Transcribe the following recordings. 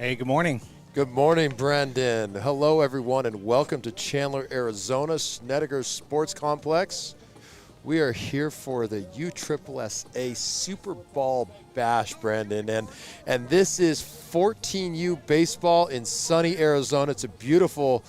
Hey, good morning. Good morning, Brandon. Hello, everyone, and welcome to Chandler, Arizona, Snedeker Sports Complex. We are here for the USSSA Super Bowl Bash, Brandon, and this is 14U baseball in sunny Arizona. It's a beautiful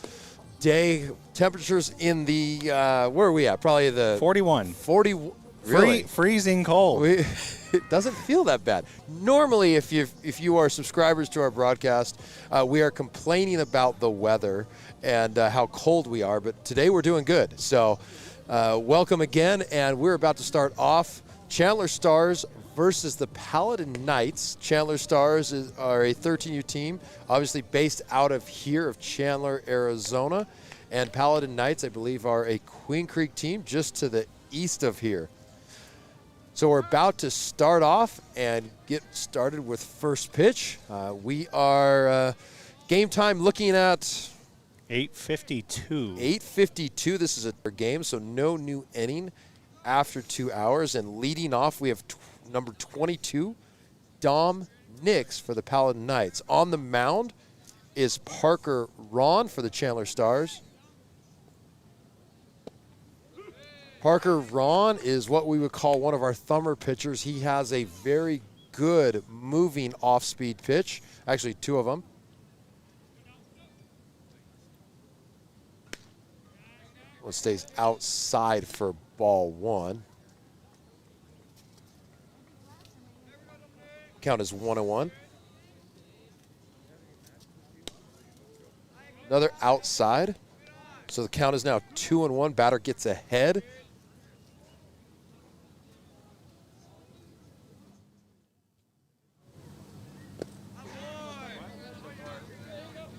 day. Temperatures in the where are we at? Probably the 41. 40. Really? Freezing cold. It doesn't feel that bad. Normally, if you are subscribers to our broadcast, we are complaining about the weather and how cold we are, but today we're doing good. So welcome again, and we're about to start off Chandler Stars versus the Paladin Knights. Chandler Stars are a 13U team, obviously based out of here of Chandler, Arizona, and Paladin Knights, I believe, are a Queen Creek team just to the east of here. So we're about to start off and get started with first pitch. We are game time looking at 8:52. 8:52. This is a game, so no new inning after 2 hours. And leading off, we have number 22, Dom Nix for the Paladin Knights. On the mound is Parker Ron for the Chandler Stars. Parker Ron is what we would call one of our thumber pitchers. He has a very good moving off-speed pitch. Actually, two of them. One stays outside for ball one. Count is 1-1. Another outside. So the count is now 2-1. Batter gets ahead.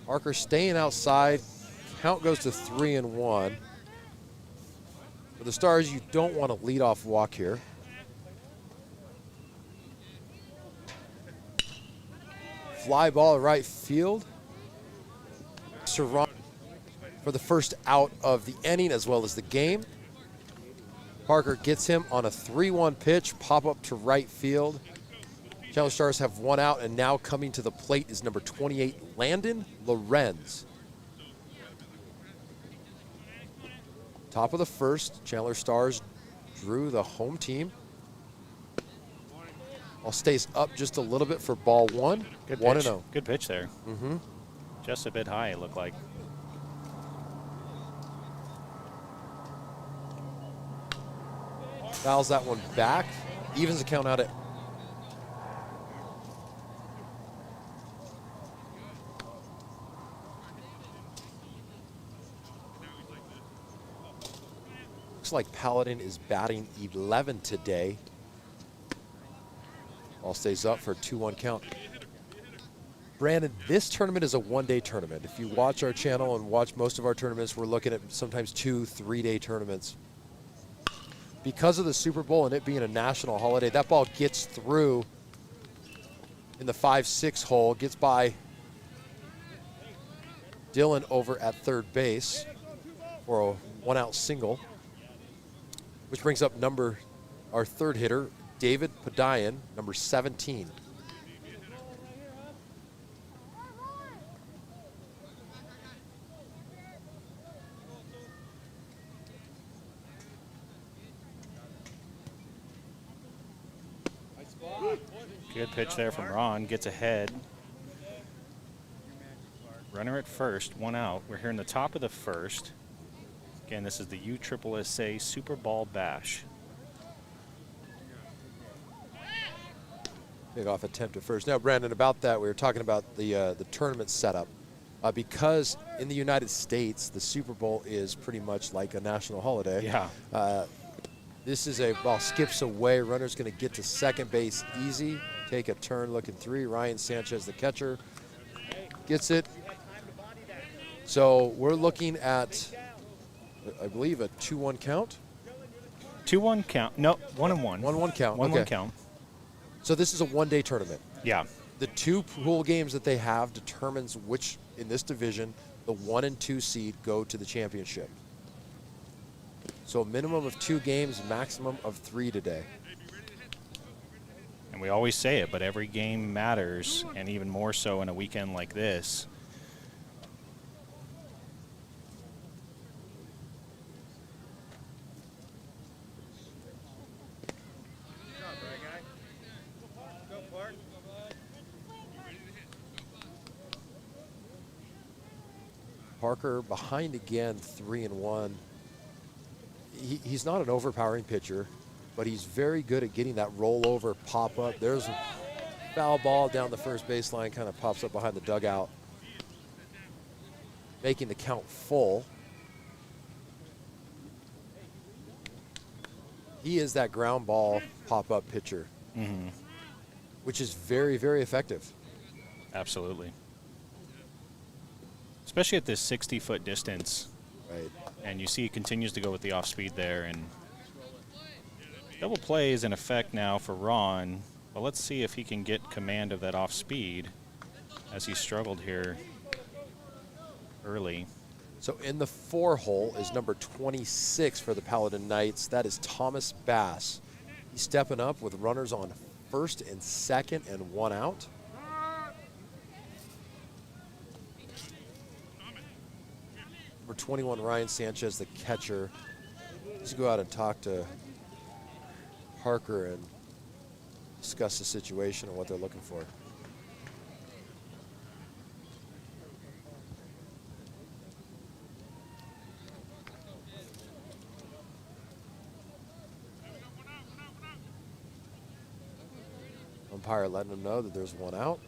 Parker staying outside. Count goes to 3-1. For the Stars, you don't want a leadoff walk here. Fly ball right field. Serrano for the first out of the inning as well as the game. Parker gets him on a 3-1 pitch, pop up to right field. Chandler Stars have one out, and now coming to the plate is number 28, Landon Lorenz. Top of the first, Chandler Stars drew the home team. Ball stays up just a little bit for ball one. Good 1-0. Good pitch there. Mm-hmm. Just a bit high, it looked like. Fouls that one back. Evens the count out at looks like Paladin is batting 11 today. Ball stays up for a 2-1 count. Brandon, this tournament is a one-day tournament. If you watch our channel and watch most of our tournaments, we're looking at sometimes 2-3 day tournaments. Because of the Super Bowl and it being a national holiday, that ball gets through in the 5-6 hole, gets by Dylan over at third base for a one-out single. Which brings up our third hitter, David Paladin, number 17. Good pitch there from Ron. Gets ahead. Runner at first, one out. We're here in the top of the first. Again, this is the USSSA Super Bowl Bash. Big off attempt at first. Now, Brandon, about that, we were talking about the tournament setup. Because in the United States, the Super Bowl is pretty much like a national holiday. Yeah. This is a ball skips away. Runner's going to get to second base easy. Take a turn looking three. Ryan Sanchez, the catcher, gets it. So we're looking at, I believe, a 2-1 count. 2-1 count. No, 1-1. 1-1 count. 1-1 okay. count. So this is a one-day tournament. Yeah. The two pool games that they have determines which, in this division, the 1 and 2 seed go to the championship. So a minimum of 2 games, maximum of 3 today. And we always say it, but every game matters, and even more so in a weekend like this. Parker behind again, 3-1. He's not an overpowering pitcher, but he's very good at getting that rollover pop up. There's a foul ball down the first baseline, kind of pops up behind the dugout, making the count full. He is that ground ball pop-up pitcher, which is very, very effective. Absolutely. Especially at this 60-foot distance. Right. And you see he continues to go with the off-speed there. And double play is in effect now for Ron. But let's see if he can get command of that off-speed as he struggled here early. So in the 4-hole is number 26 for the Paladin Knights. That is Thomas Bass. He's stepping up with runners on first and second and 1 out. Number 21, Ryan Sanchez, the catcher. Let's go out and talk to Parker and discuss the situation and what they're looking for. Umpire letting them know that there's 1 out.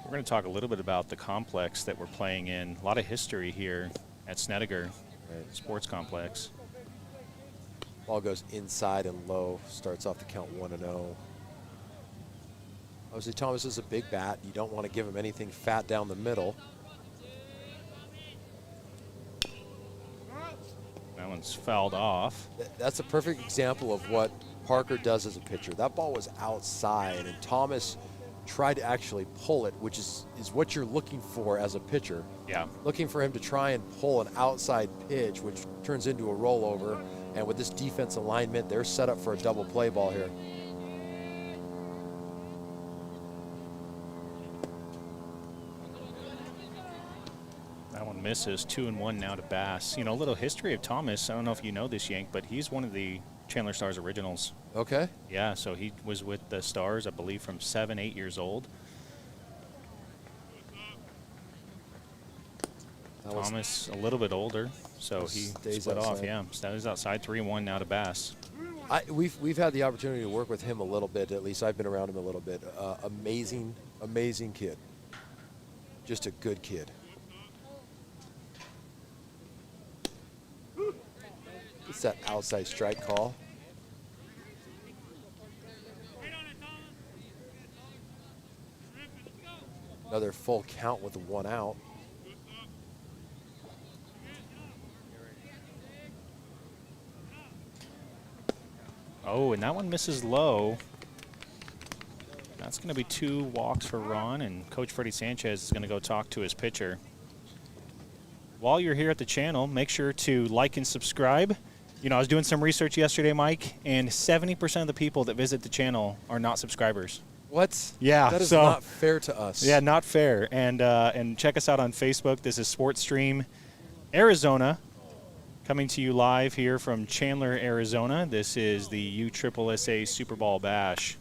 We're going to talk a little bit about the complex that we're playing in. A lot of history here at Snedeker Sports Complex. Ball goes inside and low, starts off the count 1-0. Obviously, Thomas is a big bat. You don't want to give him anything fat down the middle. That one's fouled off. That's a perfect example of what Parker does as a pitcher. That ball was outside, and Thomas tried to actually pull it, which is what you're looking for as a pitcher. Yeah. Looking for him to try and pull an outside pitch, which turns into a rollover. And with this defense alignment, they're set up for a double play ball here. That one misses. 2-1 now to Bass. You know, a little history of Thomas. I don't know if you know this, Yank, but he's one of the Chandler Stars originals. Okay. Yeah, so he was with the Stars, I believe, from 7, 8 years old. Thomas a little bit older, so he split off. Yeah, stays outside. 3-1 now to Bass. We've had the opportunity to work with him a little bit. At least I've been around him a little bit. Amazing kid. Just a good kid. It's that outside strike call. Another full count with 1 out. Oh, and that one misses low. That's going to be 2 walks for Ron, and Coach Freddie Sanchez is going to go talk to his pitcher. While you're here at the channel, make sure to like and subscribe. You know, I was doing some research yesterday, Mike, and 70% of the people that visit the channel are not subscribers. What? Yeah. That is not fair to us. Yeah, not fair. And check us out on Facebook. This is Sports Stream Arizona, coming to you live here from Chandler, Arizona. This is the USSSA Super Bowl Bash.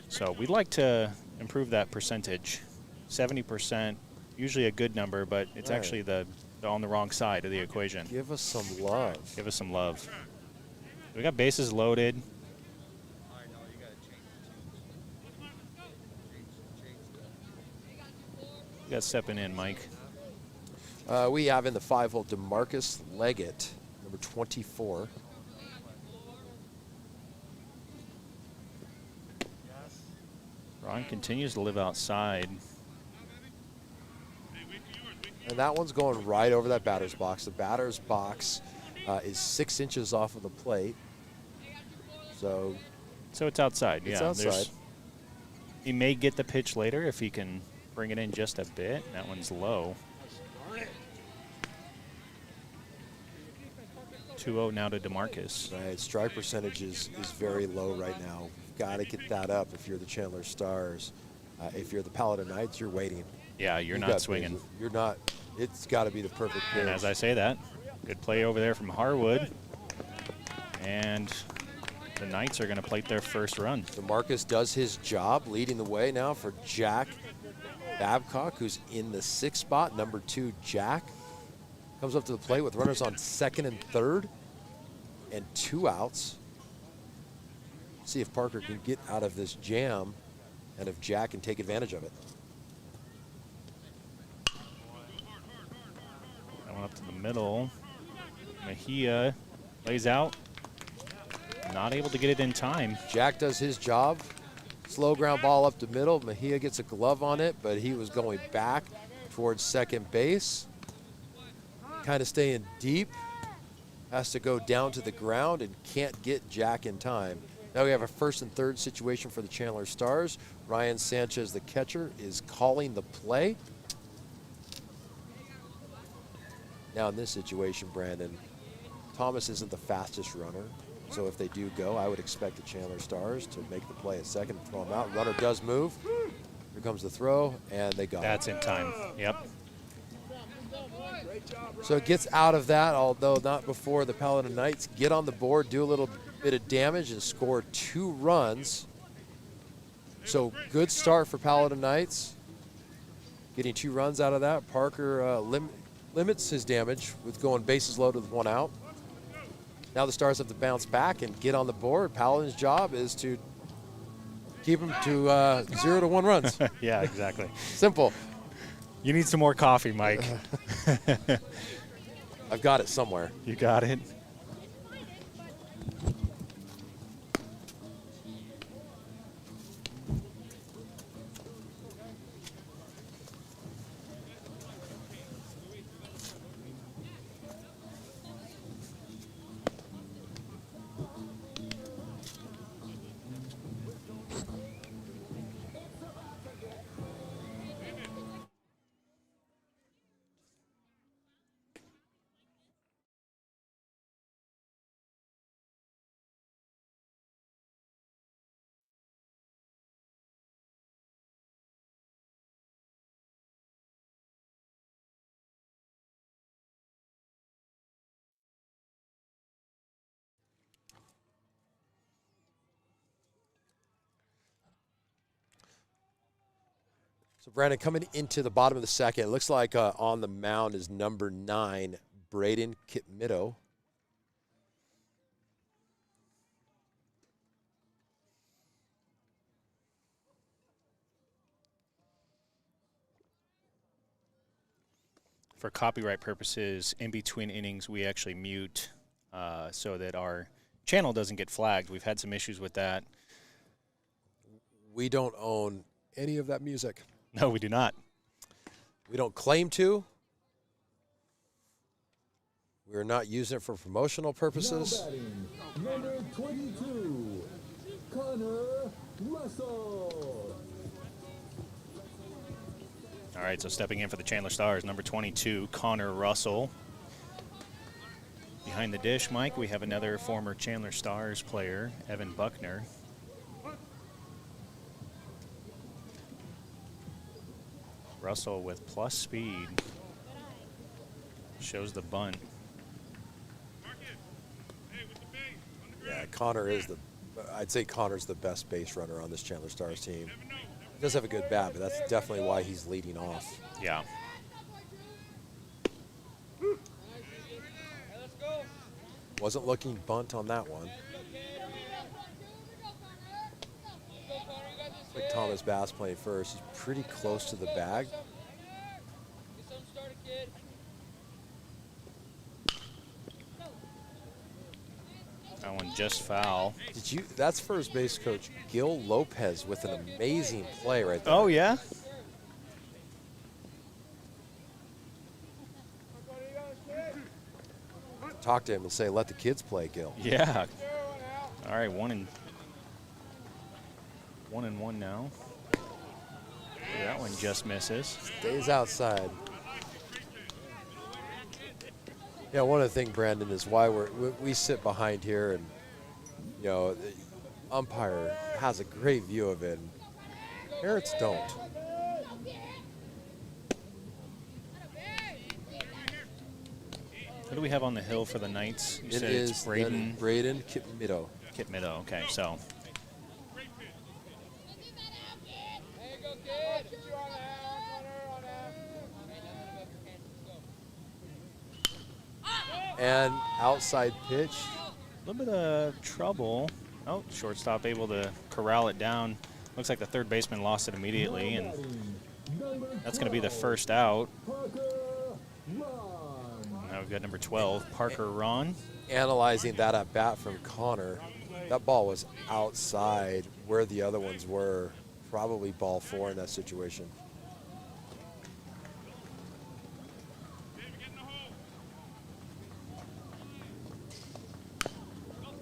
So we'd like to improve that percentage. 70%, usually a good number, but it's actually the on the wrong side of the equation. Give us some love. Give us some love. We got bases loaded. We got stepping in, Mike. We have in the 5-hole DeMarcus Leggett, number 24. Ron continues to live outside. And that one's going right over that batter's box. The batter's box is 6 inches off of the plate. So it's outside. It's yeah, outside. He may get the pitch later if he can bring it in just a bit. That one's low. 2-0 now to DeMarcus. Right, strike percentage is very low right now. Got to get that up if you're the Chandler Stars. If you're the Paladin Knights, you're waiting. Yeah, you're not swinging. You're not. It's got to be the perfect pitch. And as I say that, good play over there from Harwood. And the Knights are going to plate their first run. DeMarcus does his job, leading the way now for Jack Babcock, who's in the 6th spot. Number 2, Jack, comes up to the plate with runners on 2nd and 3rd and 2 outs. See if Parker can get out of this jam and if Jack can take advantage of it. That one up to the middle. Mejia lays out. Not able to get it in time. Jack does his job. Slow ground ball up the middle. Mejia gets a glove on it, but he was going back towards second base. Kind of staying deep. Has to go down to the ground and can't get Jack in time. Now we have a 1st and 3rd situation for the Chandler Stars. Ryan Sanchez, the catcher, is calling the play. Now in this situation, Brandon, Thomas isn't the fastest runner. So if they do go, I would expect the Chandler Stars to make the play at second and throw him out. Runner does move. Here comes the throw, and they got it. That's in time. Yep. So it gets out of that, although not before the Paladin Knights get on the board, do a little bit of damage, and score 2 runs. So good start for Paladin Knights. Getting 2 runs out of that. Parker limits his damage with going bases loaded with 1 out. Now the Stars have to bounce back and get on the board. Paladin's job is to keep them to 0 to 1 runs. Yeah, exactly. Simple. You need some more coffee, Mike. I've got it somewhere. You got it. So Brandon, coming into the bottom of the second, it looks like on the mound is number 9, Braden Kitmito. For copyright purposes, in between innings, we actually mute so that our channel doesn't get flagged. We've had some issues with that. We don't own any of that music. No, we do not. We don't claim to. We're not using it for promotional purposes. Now batting, number 22, Connor Russell. All right, so stepping in for the Chandler Stars, number 22, Connor Russell. Behind the dish, Mike, we have another former Chandler Stars player, Evan Buckner. Russell with plus speed. Shows the bunt. Yeah, Connor is I'd say Connor's the best base runner on this Chandler Stars team. He does have a good bat, but that's definitely why he's leading off. Yeah. Wasn't looking bunt on that one. Like Thomas Bass playing first. He's pretty close to the bag. That one just foul. That's first base coach Gil Lopez with an amazing play right there. Oh, yeah? Talk to him and say, let the kids play, Gil. Yeah. All right, 1-1 now. That one just misses. Stays outside. Yeah, one of the things, Brandon, is why we sit behind here, and you know, the umpire has a great view of it. And parents don't. Who do we have on the hill for the Knights? You It said is it's Braden. Braden Kipmido. Kit Middow. Okay, so And outside pitch. a little bit of trouble. Oh, shortstop able to corral it down. Looks like the third baseman lost it immediately, and that's going to be the first out. Now we've got number 12, Parker Ron. Analyzing that at bat from Connor, that ball was outside where the other ones were. Probably ball 4 in that situation.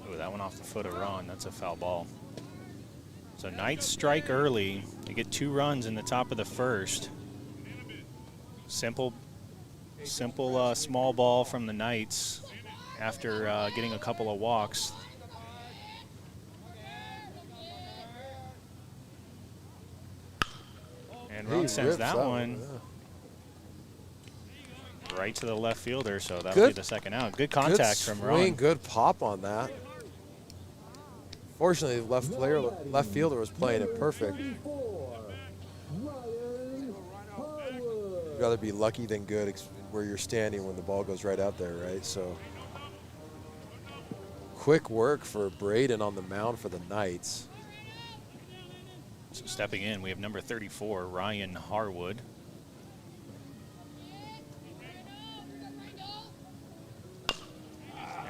Ooh, that one off the foot of Ron. That's a foul ball. So Knights strike early. They get 2 runs in the top of the first. Simple small ball from the Knights after getting a couple of walks. And Ron sends that one right to the left fielder, so that'll be the second out. Good contact from Ron. Good pop on that. Fortunately, the left fielder was playing it perfect. You'd rather be lucky than good where you're standing when the ball goes right out there, right? So quick work for Braden on the mound for the Knights. So stepping in, we have number 34, Ryan Harwood.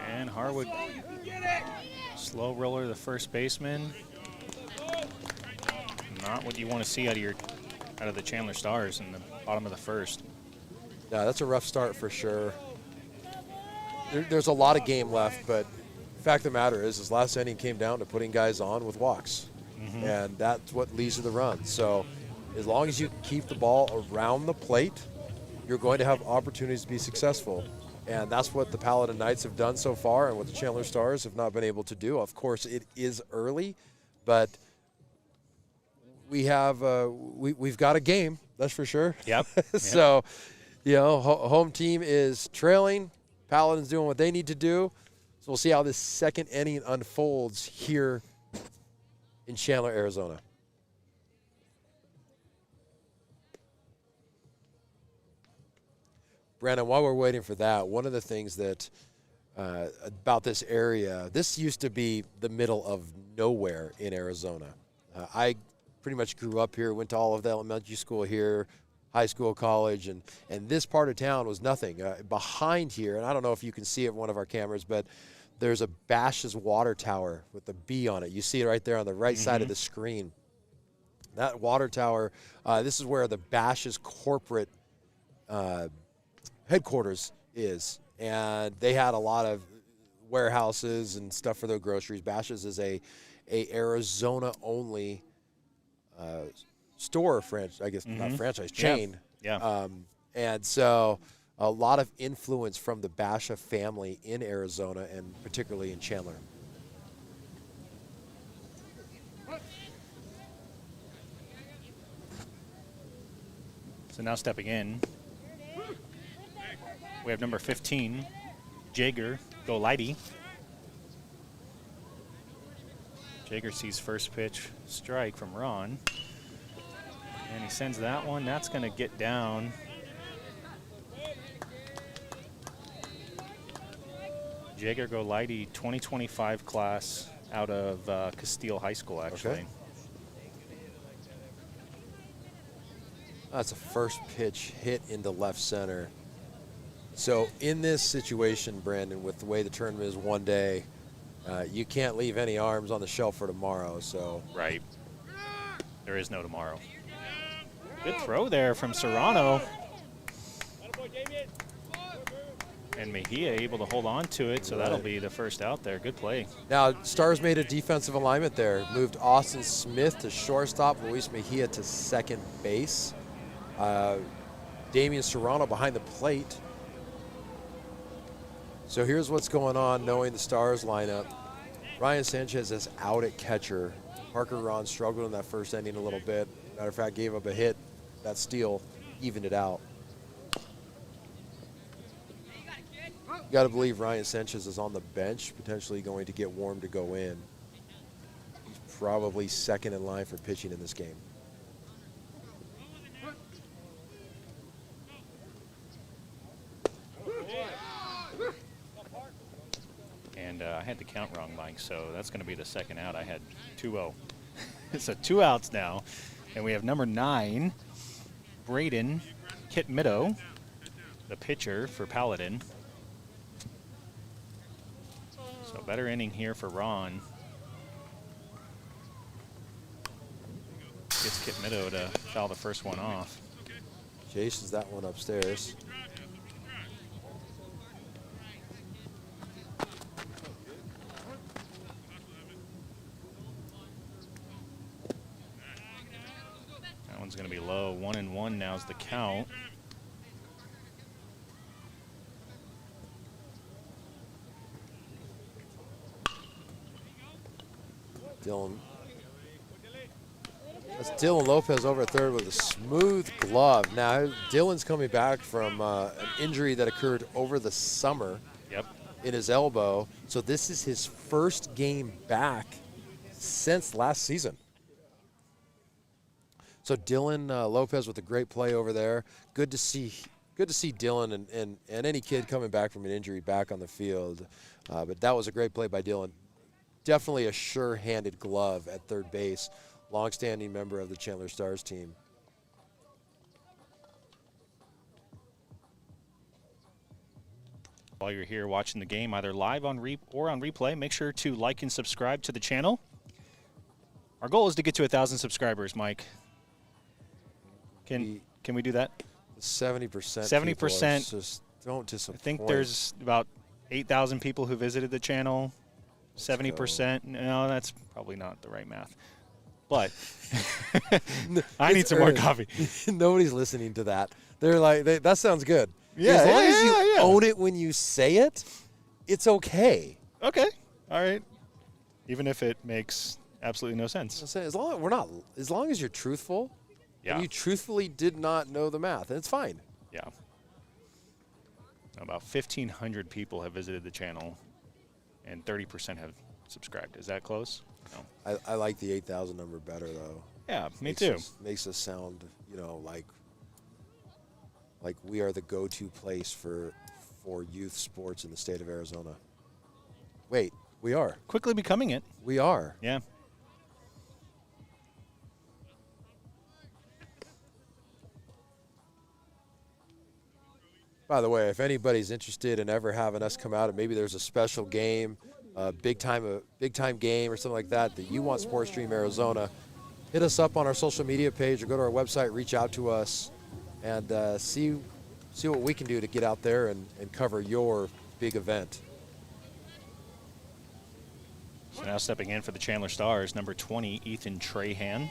And Harwood, slow roller, the first baseman. Not what you want to see out of the Chandler Stars in the bottom of the first. Yeah, that's a rough start for sure. There's a lot of game left, but the fact of the matter is, this last inning came down to putting guys on with walks. And that's what leads to the run. So as long as you keep the ball around the plate, you're going to have opportunities to be successful. And that's what the Paladin Knights have done so far and what the Chandler Stars have not been able to do. Of course, it is early, but we have we've got a game, that's for sure. Yep. So, you know, home team is trailing. Paladin's doing what they need to do. So we'll see how this second inning unfolds here in Chandler, Arizona. Brandon, while we're waiting for that, one of the things that about this area, this used to be the middle of nowhere in Arizona. I pretty much grew up here, went to all of the elementary school here, high school, college, and this part of town was nothing. Behind here, and I don't know if you can see it in one of our cameras, but there's a Bash's water tower with the B on it. You see it right there on the right side of the screen. That water tower, this is where the Bash's corporate headquarters is. And they had a lot of warehouses and stuff for their groceries. Bash's is a Arizona-only store franchise, I guess, not franchise, chain. Yeah. And so a lot of influence from the Basha family in Arizona and particularly in Chandler. So now stepping in, we have number 15, Jager Golidi. Jager sees first pitch strike from Ron. And he sends that one. That's going to get down. Jager Golidi, 2025 class out of Castile High School, actually. Okay. That's a first pitch hit into left center. So in this situation, Brandon, with the way the tournament is one day, you can't leave any arms on the shelf for tomorrow. So right. There is no tomorrow. Good throw there from Serrano. And Mejia able to hold on to it, so that'll be the first out there. Good play. Now, Stars made a defensive alignment there. Moved Austin Smith to shortstop, Luis Mejia to second base. Damian Serrano behind the plate. So here's what's going on, knowing the Stars lineup. Ryan Sanchez is out at catcher. Parker Ron struggled in that first inning a little bit. Matter of fact, gave up a hit. That steal evened it out. You got to believe Ryan Sanchez is on the bench, potentially going to get warm to go in. He's probably second in line for pitching in this game. And I had the count wrong, Mike, so that's going to be the second out. I had 2-0. So 2 outs now. And we have number 9, Braden Kitmido, the pitcher for Paladin. So better inning here for Ron. Gets Kitmido to foul the first one off. Jason's that one upstairs. That one's going to be low. 1-1 now's the count. Dylan. That's Dylan Lopez over at third with a smooth glove. Now, Dylan's coming back from an injury that occurred over the summer. Yep. In his elbow. So this is his first game back since last season. So Dylan Lopez with a great play over there. Good to see Dylan and any kid coming back from an injury back on the field. But that was a great play by Dylan. Definitely a sure-handed glove at third base. Long-standing member of the Chandler Stars team. While you're here watching the game, either live on or on replay, make sure to like and subscribe to the channel. Our goal is to get to 1,000 subscribers, Mike. Can we do that? 70%. 70%. Just don't disappoint. I think there's about 8,000 people who visited the channel. 70%. No, that's probably not the right math. But I need some more coffee. Nobody's listening to that. They're like, that sounds good. Yeah, as long as you own it when you say it, it's okay. Okay. All right. Even if it makes absolutely no sense. As long as you're truthful, Yeah. and you truthfully did not know the math, and it's fine. Yeah. About 1,500 people have visited the channel, and 30% have subscribed. Is that close? No. I like the 8,000 number better, though. Yeah, me too. Makes us sound, like we are the go-to place for youth sports in the state of Arizona. Wait, we are. Quickly becoming it. We are. Yeah. By the way, if anybody's interested in ever having us come out and maybe there's a special game, a big time game or something like that you want SportsStream Arizona, hit us up on our social media page or go to our website, reach out to us, and see what we can do to get out there and cover your big event. So now stepping in for the Chandler Stars, number 20, Ethan Trahan.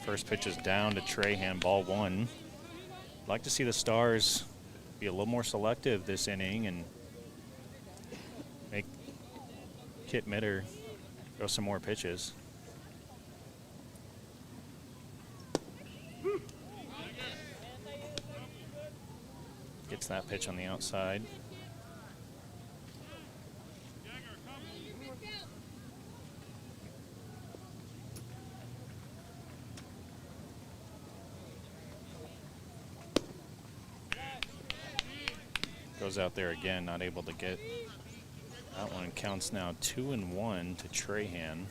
First pitch is down to Trahan, ball 1. I'd like to see the Stars be a little more selective this inning and make Kit Mitter throw some more pitches. Gets that pitch on the outside. Goes out there again, not able to get that one. Counts now 2-1 to Trahan.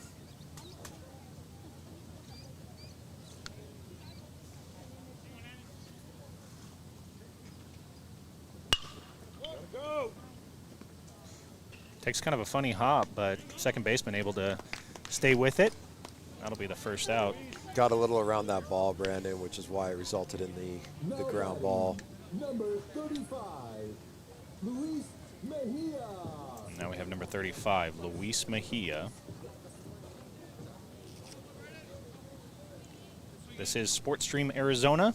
Takes kind of a funny hop, but second baseman able to stay with it. That'll be the first out. Got a little around that ball, Brandon, which is why it resulted in the ground ball. Number 35, Luis Mejia. And now we have number 35, Luis Mejia. This is SportsStream Arizona.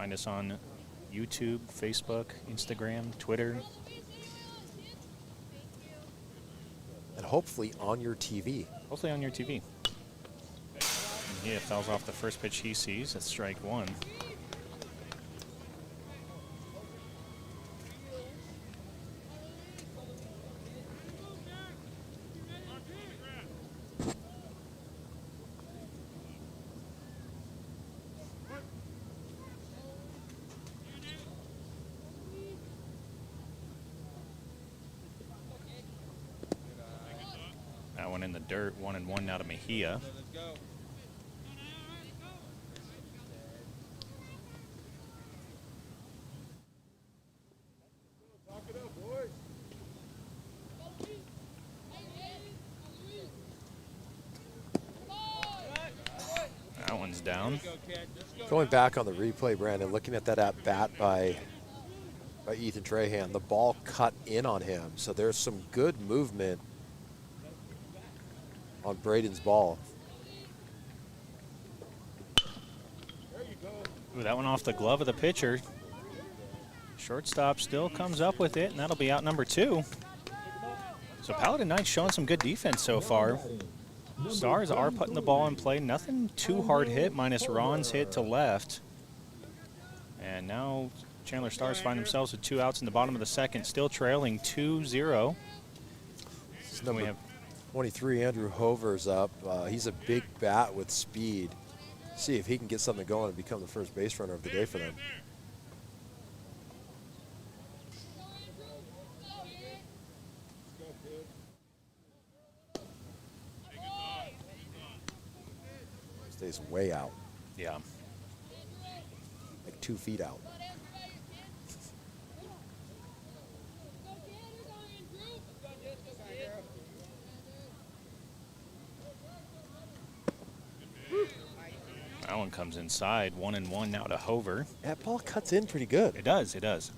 Find us on YouTube, Facebook, Instagram, Twitter. And hopefully on your TV. Hopefully on your TV. And he fouls off the first pitch he sees. That's strike one. That one in the dirt, 1-1 now to Mejia. That one's down. Going back on the replay, Brandon, looking at that at bat by Ethan Trahan, the ball cut in on him. So there's some good movement on Braden's ball. Ooh, that one off the glove of the pitcher. Shortstop still comes up with it, and that'll be out number 2. So Paladin Knights showing some good defense so far. Stars are putting the ball in play. Nothing too hard hit, minus Ron's hit to left. And now Chandler Stars find themselves with 2 outs in the bottom of the second, still trailing 2-0. We have 23, Andrew Hover's up. He's a big bat with speed. See if he can get something going and become the first base runner of the day for them. Stays way out, Yeah. like 2 feet out. That one comes inside, 1-1 now to Hover. That ball cuts in pretty good. It does, it does.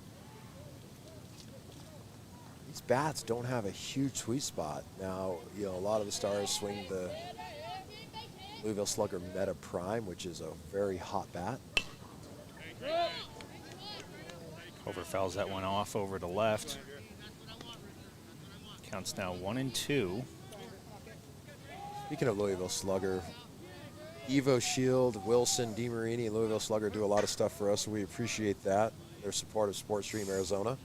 These bats don't have a huge sweet spot. Now, you know, a lot of the Stars swing the Louisville Slugger Meta Prime, which is a very hot bat. Hover fouls that one off over to left. Counts now 1-2. Speaking of Louisville Slugger, Evo Shield, Wilson, DeMarini, and Louisville Slugger do a lot of stuff for us, so we appreciate that. Their support of Sports Stream Arizona.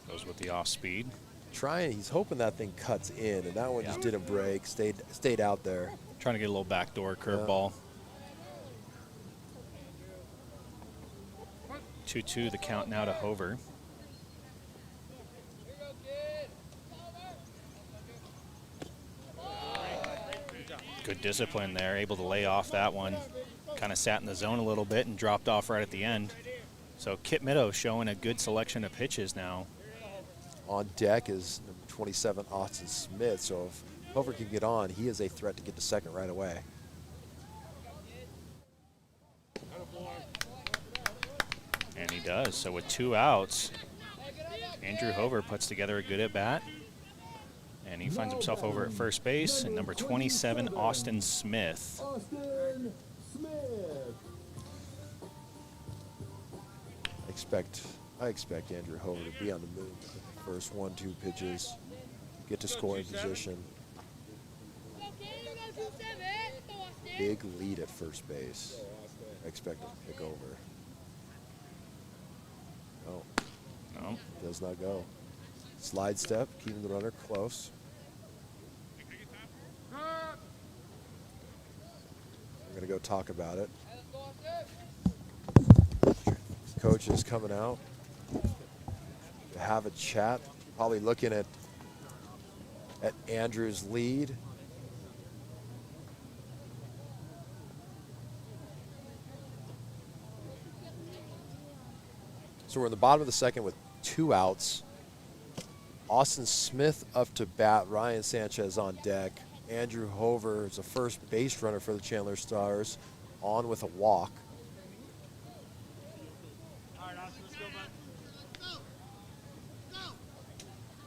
Goes with the off speed. He's hoping that thing cuts in, and that one just didn't break, stayed out there. Trying to get a little backdoor curveball. 2-2 the count now to Hover. Good discipline there, able to lay off that one. Kind of sat in the zone a little bit and dropped off right at the end. So Kit Mitto showing a good selection of pitches now. On deck is number 27, Austin Smith. So if Hover can get on, he is a threat to get to second right away. And he does. So with 2 outs, Andrew Hover puts together a good at-bat. And he finds himself over at first base. And number 27, Austin Smith. Austin Smith. I expect Andrew Hover to be on the move. First 1-2 pitches, get to scoring position. Big lead at first base. I expect him to pick over. No, No. does not go. Slide step, keeping the runner close. We're gonna go talk about it. Coach is coming out to have a chat, probably looking at Andrew's lead. So we're in the bottom of the second with 2 outs. Austin Smith up to bat, Ryan Sanchez on deck. Andrew Hover is a first base runner for the Chandler Stars, on with a walk.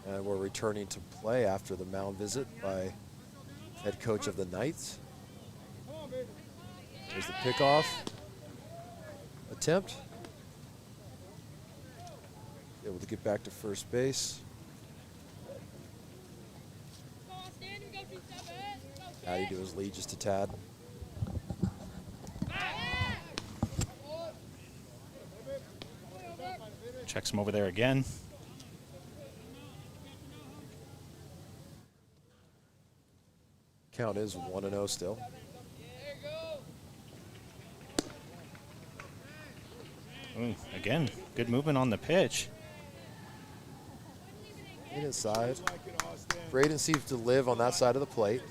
And we're returning to play after the mound visit by head coach of the Knights. There's the pickoff attempt. Able to get back to first base. Adding to his lead just a tad. Checks him over there again. Count is 1-0 still. Ooh, again, good movement on the pitch. In inside. Braden seems to live on that side of the plate.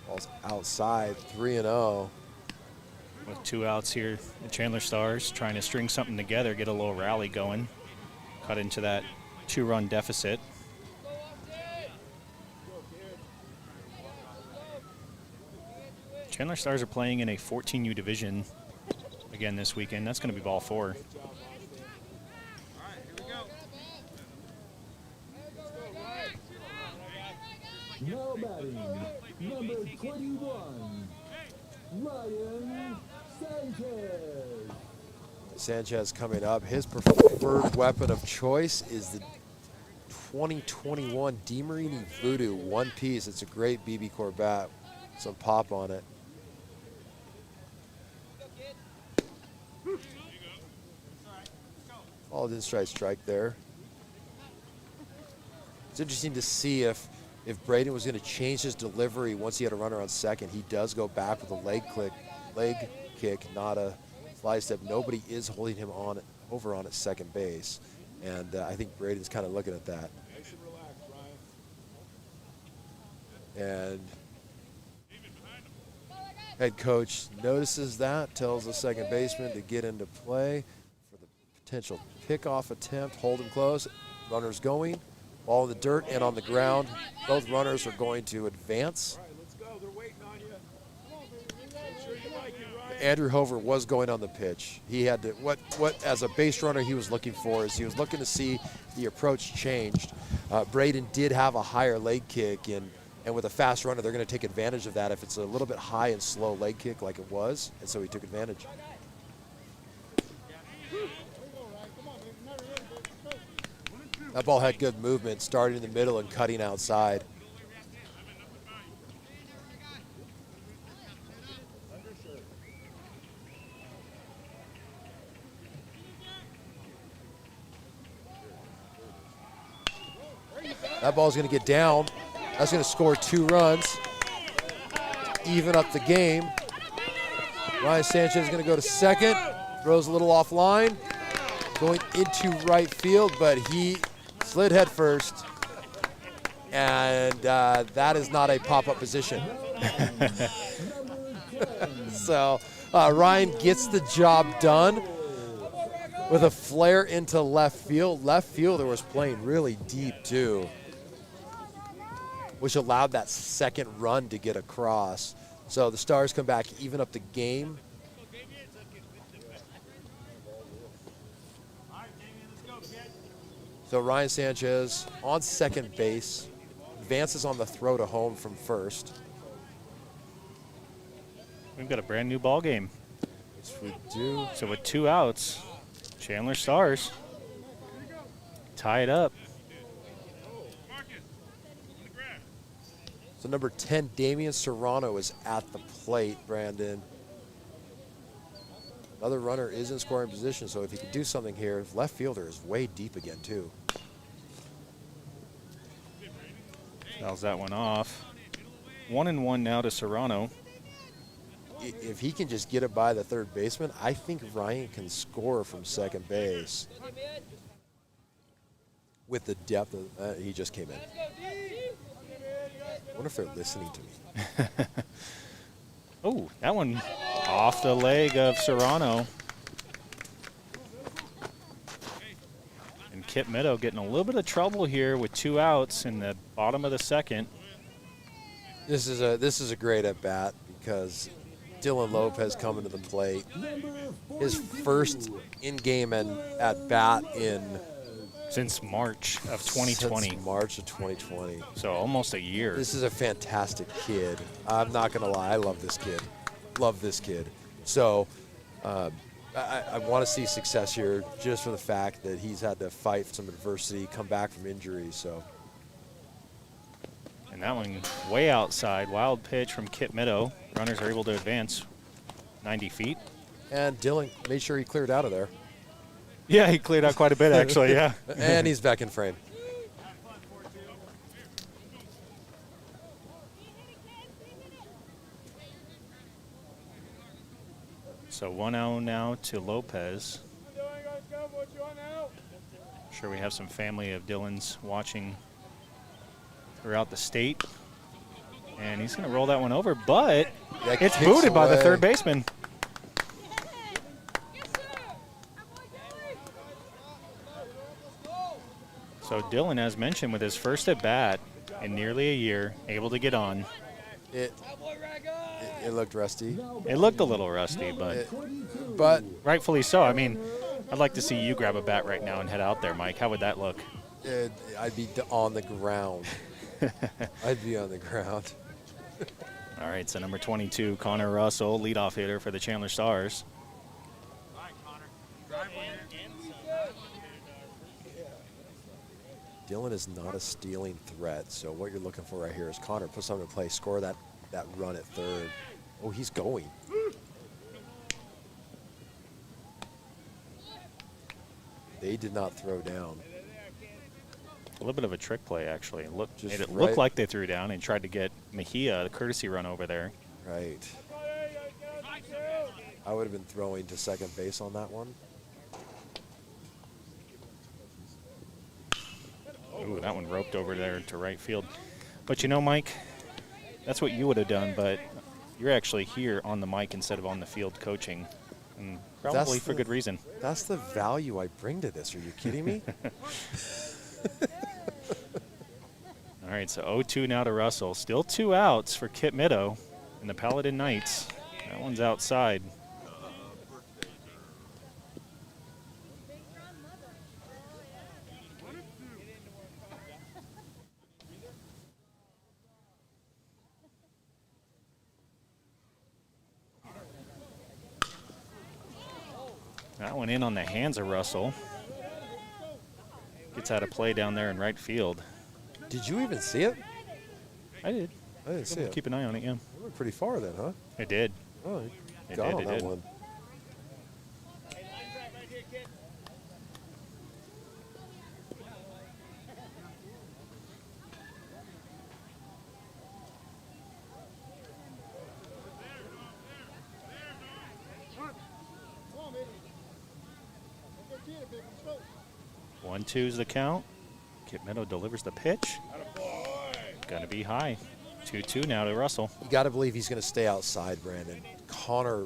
Ball's outside, 3-0. With 2 outs here, the Chandler Stars trying to string something together, get a little rally going. Cut into that 2-run deficit. Chandler Stars are playing in a 14U division again this weekend. That's going to be ball 4. Now batting, number 21, Ryan Sanchez. Sanchez coming up. His preferred weapon of choice is the 2021 DeMarini Voodoo one piece. It's a great BB Core bat. Some pop on it. Paladin strike there. It's interesting to see if Braden was going to change his delivery once he had a runner on second. He does go back with a leg kick, not a fly step. Nobody is holding him over on at second base, and I think Braden's kind of looking at that. And head coach notices that, tells the second baseman to get into play for the potential pickoff attempt. Hold him close. Runners going. Ball in the dirt and on the ground. Both runners are going to advance. Andrew Hover was going on the pitch. He had to, what as a base runner he was looking for is he was looking to see if the approach changed. Braden did have a higher leg kick, and with a fast runner, they're going to take advantage of that if it's a little bit high and slow leg kick like it was, and so he took advantage. That ball had good movement, starting in the middle and cutting outside. That ball's going to get down. That's going to score 2 runs, even up the game. Ryan Sanchez is going to go to second, throws a little offline, going into right field, but he slid head first, and that is not a pop-up position. So Ryan gets the job done with a flare into left field. Left fielder was playing really deep too, which allowed that second run to get across. So the Stars come back, even up the game. So Ryan Sanchez on second base, advances on the throw to home from first. We've got a brand new ball game. Yes, we do. So with 2 outs, Chandler Stars tie it up. So number 10, Damian Serrano is at the plate, Brandon. Another runner is in scoring position, so if he can do something here, left fielder is way deep again too. Fouls that one off. 1-1 now to Serrano. If he can just get it by the third baseman, I think Ryan can score from second base. With the depth of, he just came in. I wonder if they're listening to me. Oh, that one off the leg of Serrano. And Kip Meadow getting a little bit of trouble here with 2 outs in the bottom of the second. This is a great at bat because Dylan Lopez coming to the plate. His first in-game and at bat in Since March of 2020. Since March of 2020. So almost a year. This is a fantastic kid. I'm not going to lie. I love this kid. Love this kid. So I want to see success here just for the fact that he's had to fight some adversity, come back from injury. So. And that one way outside. Wild pitch from Kit Meadow. Runners are able to advance 90 feet. And Dylan made sure he cleared out of there. Yeah, he cleared out quite a bit, actually, yeah. And he's back in frame. So 1-0 now to Lopez. I'm sure we have some family of Dylan's watching throughout the state. And he's going to roll that one over, but That it's kicks booted by the away. third baseman. So Dylan, as mentioned, with his first at bat in nearly a year, able to get on. It looked rusty. It looked a little rusty, but But rightfully so. I mean, I'd like to see you grab a bat right now and head out there, Mike. How would that look? I'd be on the ground. I'd be on the ground. All right, so number 22, Connor Russell, leadoff hitter for the Chandler Stars. Dylan is not a stealing threat, so what you're looking for right here is Connor put something in play, score that run at third. Oh, he's going. They did not throw down. A little bit of a trick play, actually. Just Made it right- look like they threw down and tried to get Mejia the courtesy run over there. Right. I would have been throwing to second base on that one. Ooh, that one roped over there to right field. But you know, Mike, that's what you would have done, but you're actually here on the mic instead of on the field coaching, and probably for good reason. That's the value I bring to this. Are you kidding me? All right, so 0-2 now to Russell. Still 2 outs for Kit Meadow and the Paladin Knights. That one's outside. That one in on the hands of Russell. Gets out of play down there in right field. Did you even see it? I did. I didn't see it. Keep an eye on it, yeah. It went pretty far then, huh? It did. Oh, It got did, on it that did. one. 1-2's the count. Kit Meadow delivers the pitch. Gonna be high. 2-2 now to Russell. You got to believe he's going to stay outside, Brandon. Connor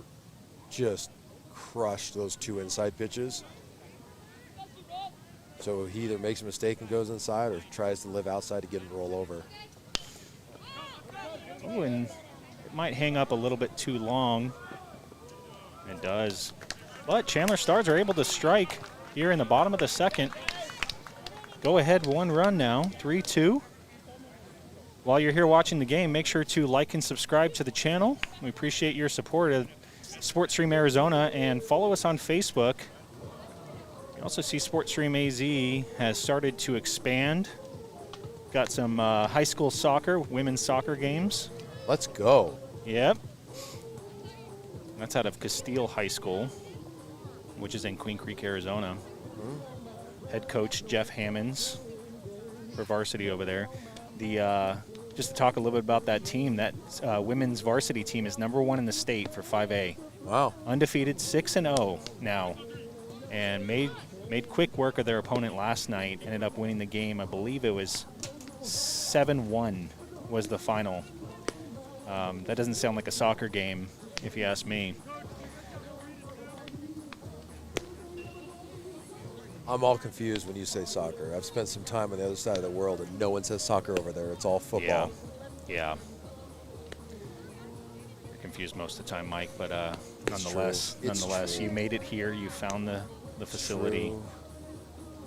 just crushed those 2 inside pitches. So he either makes a mistake and goes inside or tries to live outside to get him to roll over. Oh, and it might hang up a little bit too long. It does. But Chandler Stars are able to strike here in the bottom of the second. Go ahead, 1 run now, 3-2. While you're here watching the game, make sure to like and subscribe to the channel. We appreciate your support of SportsStream Arizona, and follow us on Facebook. You also see SportsStream AZ has started to expand. Got some high school soccer, women's soccer games. Let's go. Yep. That's out of Castile High School, which is in Queen Creek, Arizona. Head coach Jeff Hammonds for varsity over there. Just to talk a little bit about that team, that women's varsity team is #1 in the state for 5A. Wow. Undefeated, 6-0 now, and made quick work of their opponent last night. Ended up winning the game. I believe it was 7-1 was the final. That doesn't sound like a soccer game, if you ask me. I'm all confused when you say soccer. I've spent some time on the other side of the world, and no one says soccer over there. It's all football. Yeah. You're confused most of the time, Mike, but It's nonetheless, true. It's true. you made it here. You found the facility. True.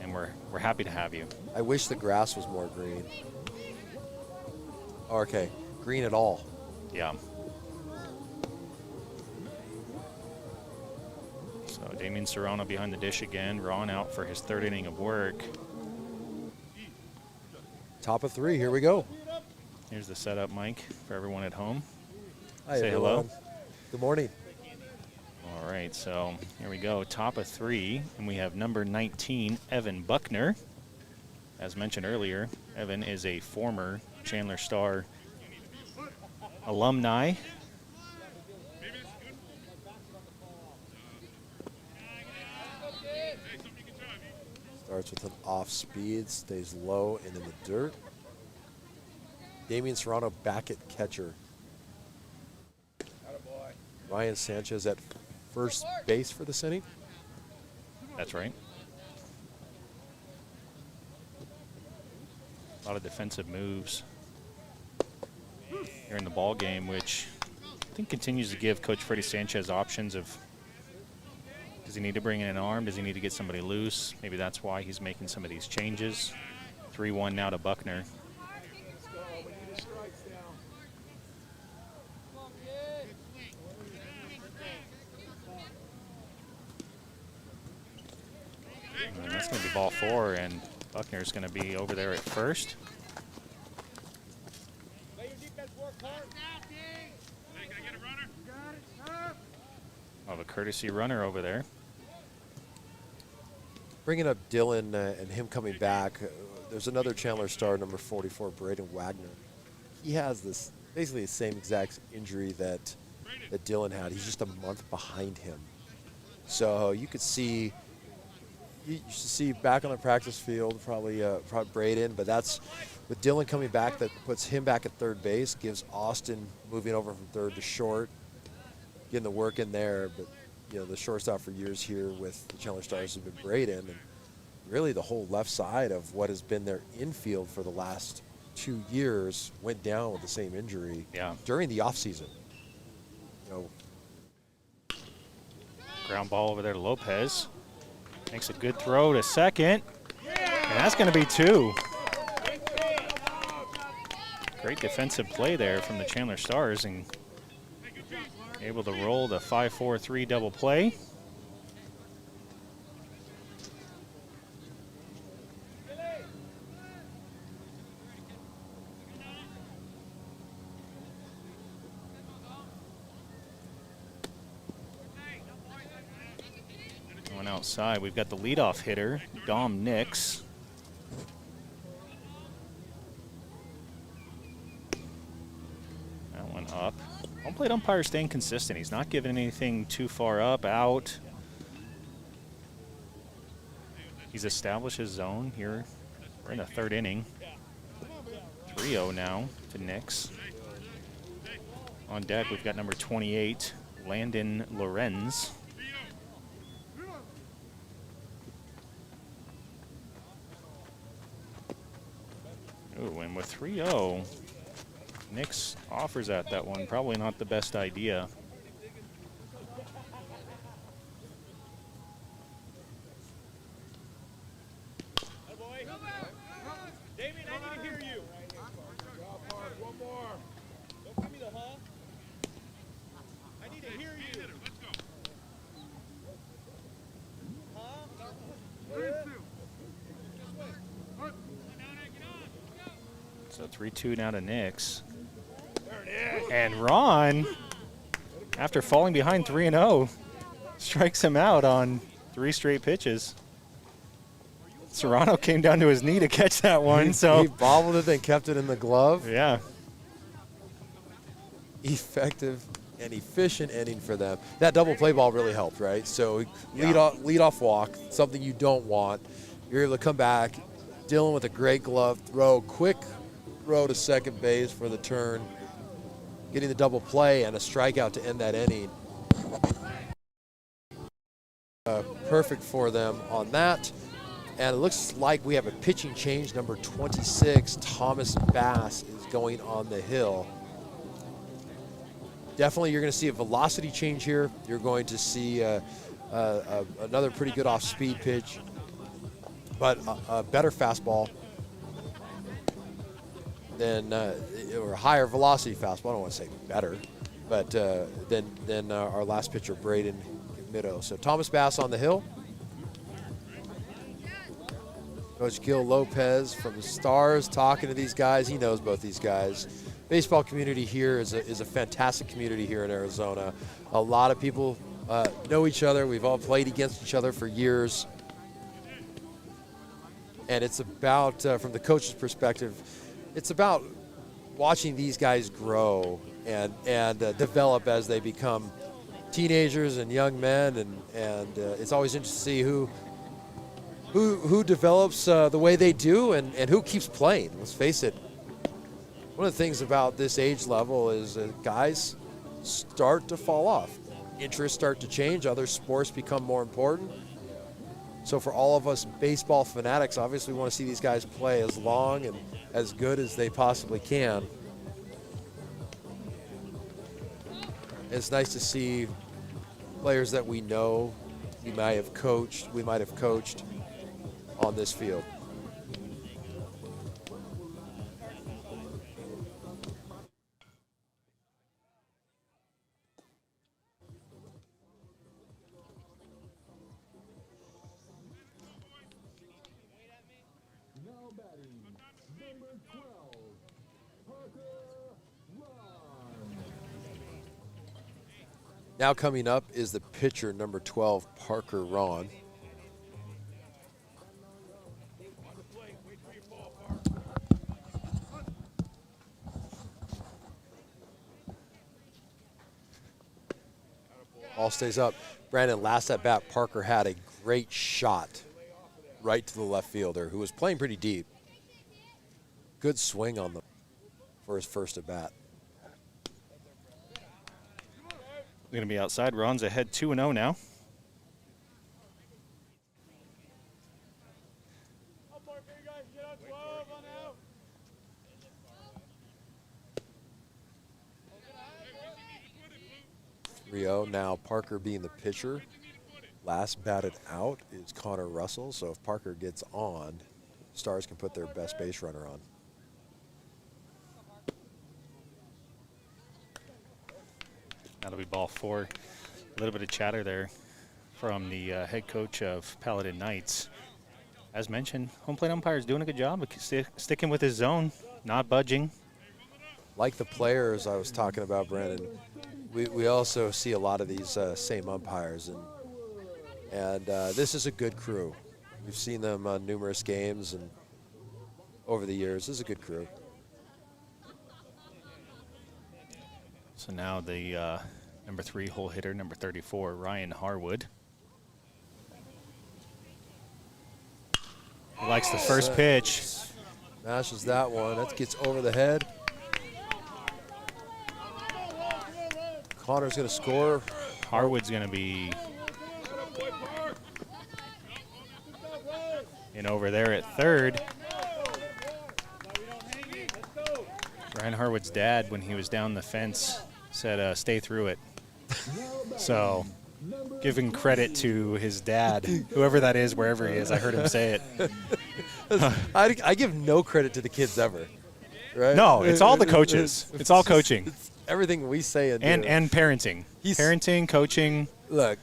and we're happy to have you. I wish the grass was more green. Okay, green at all. Yeah. So Damian Serrano behind the dish again. Ron out for his 3rd inning of work. Top of 3, here we go. Here's the setup, Mike, for everyone at home. Hi, Say everyone. hello. Good morning. All right, so here we go. Top of 3, and we have number 19, Evan Buckner. As mentioned earlier, Evan is a former Chandler Star alumni. Starts with an off speed, stays low and in the dirt. Damian Serrano back at catcher. Ryan Sanchez at first base for this inning. That's right. A lot of defensive moves here in the ball game, which I think continues to give Coach Freddie Sanchez options of, does he need to bring in an arm? Does he need to get somebody loose? Maybe that's why he's making some of these changes. 3-1 now to Buckner. And that's going to be ball 4, and Buckner's going to be over there at first. Of a courtesy runner over there. Bringing up Dylan and him coming back, there's another Chandler Star, number 44, Braden Wagner. He has this basically the same exact injury that Dylan had. He's just a month behind him. So you could see, you should see back on the practice field, probably Braden, but that's with Dylan coming back, that puts him back at 3rd base, gives Austin moving over from 3rd to short, getting the work in there. But you know, the shortstop for years here with the Chandler Stars has been Braden, and really the whole left side of what has been their infield for the last 2 years went down with the same injury during the offseason. You know, Ground ball over there to Lopez. Makes a good throw to second, and that's going to be 2. Great defensive play there from the Chandler Stars, and able to roll the 5-4-3 double play. Going outside, we've got the leadoff hitter, Dom Nix. That one up. Home plate umpire staying consistent. He's not giving anything too far up, out. He's established his zone here. We're in the 3rd inning. 3-0 now to Nix. On deck, we've got number 28, Landon Lorenz. Ooh, and with 3-0, Nix offers at that one. Probably not the best idea. Damien, I need to hear you. One more. Don't give me the huh. I need to hear you. Let's go. So 3-2 now to Nix. And Ron, after falling behind 3-0, strikes him out on 3 straight pitches. Serrano came down to his knee to catch that one. He bobbled it and kept it in the glove. Yeah. Effective and efficient inning for them. That double play ball really helped, right? So lead off walk, something you don't want. You're able to come back, Dylan with a great glove throw, quick throw to second base for the turn, getting the double play and a strikeout to end that inning. Perfect for them on that. And it looks like we have a pitching change. Number 26, Thomas Bass, is going on the hill. Definitely you're going to see a velocity change here. You're going to see another pretty good off-speed pitch. but a better fastball than or a higher velocity fastball. I don't want to say better, but than our last pitcher, Braden Middo. So Thomas Bass on the hill. Coach Gil Lopez from the Stars talking to these guys. He knows both these guys. Baseball community here is a fantastic community here in Arizona. A lot of people know each other. We've all played against each other for years. And it's about, from the coach's perspective, it's about watching these guys grow and develop as they become teenagers and young men. And it's always interesting to see who develops the way they do and who keeps playing. Let's face it, one of the things about this age level is guys start to fall off. Interests start to change. Other sports become more important. So for all of us baseball fanatics, obviously we want to see these guys play as long and as good as they possibly can. It's nice to see players that we know we might have coached on this field. Now batting, number 12, Parker Ron. Now coming up is the pitcher, number 12, Parker Ron. Ball stays up. Brandon, last at bat, Parker had a great shot right to the left fielder, who was playing pretty deep. Good swing on for his first at bat. Going to be outside. Ron's ahead 2-0 now. Rio, now Parker being the pitcher. Last batted out is Connor Russell, so if Parker gets on, Stars can put their best base runner on. That'll be ball 4. A little bit of chatter there from the head coach of Paladin Knights. As mentioned, home plate umpire is doing a good job of sticking with his zone, not budging. Like the players I was talking about, Brandon, we also see a lot of these same umpires, and this is a good crew. We've seen them on numerous games and over the years. This is a good crew. So now the number 3 hole hitter, number 34, Ryan Harwood. He likes the first pitch. Mashes that one. That gets over the head. Connor's going to score. Harwood's going to be in over there at third. Ryan Harwood's dad, when he was down the fence, said, stay through it. So giving credit to his dad, whoever that is, wherever he is. I heard him say it. I give no credit to the kids ever. Right? No, it's all the coaches. It's all coaching. It's everything we say and parenting. Parenting, coaching. Look,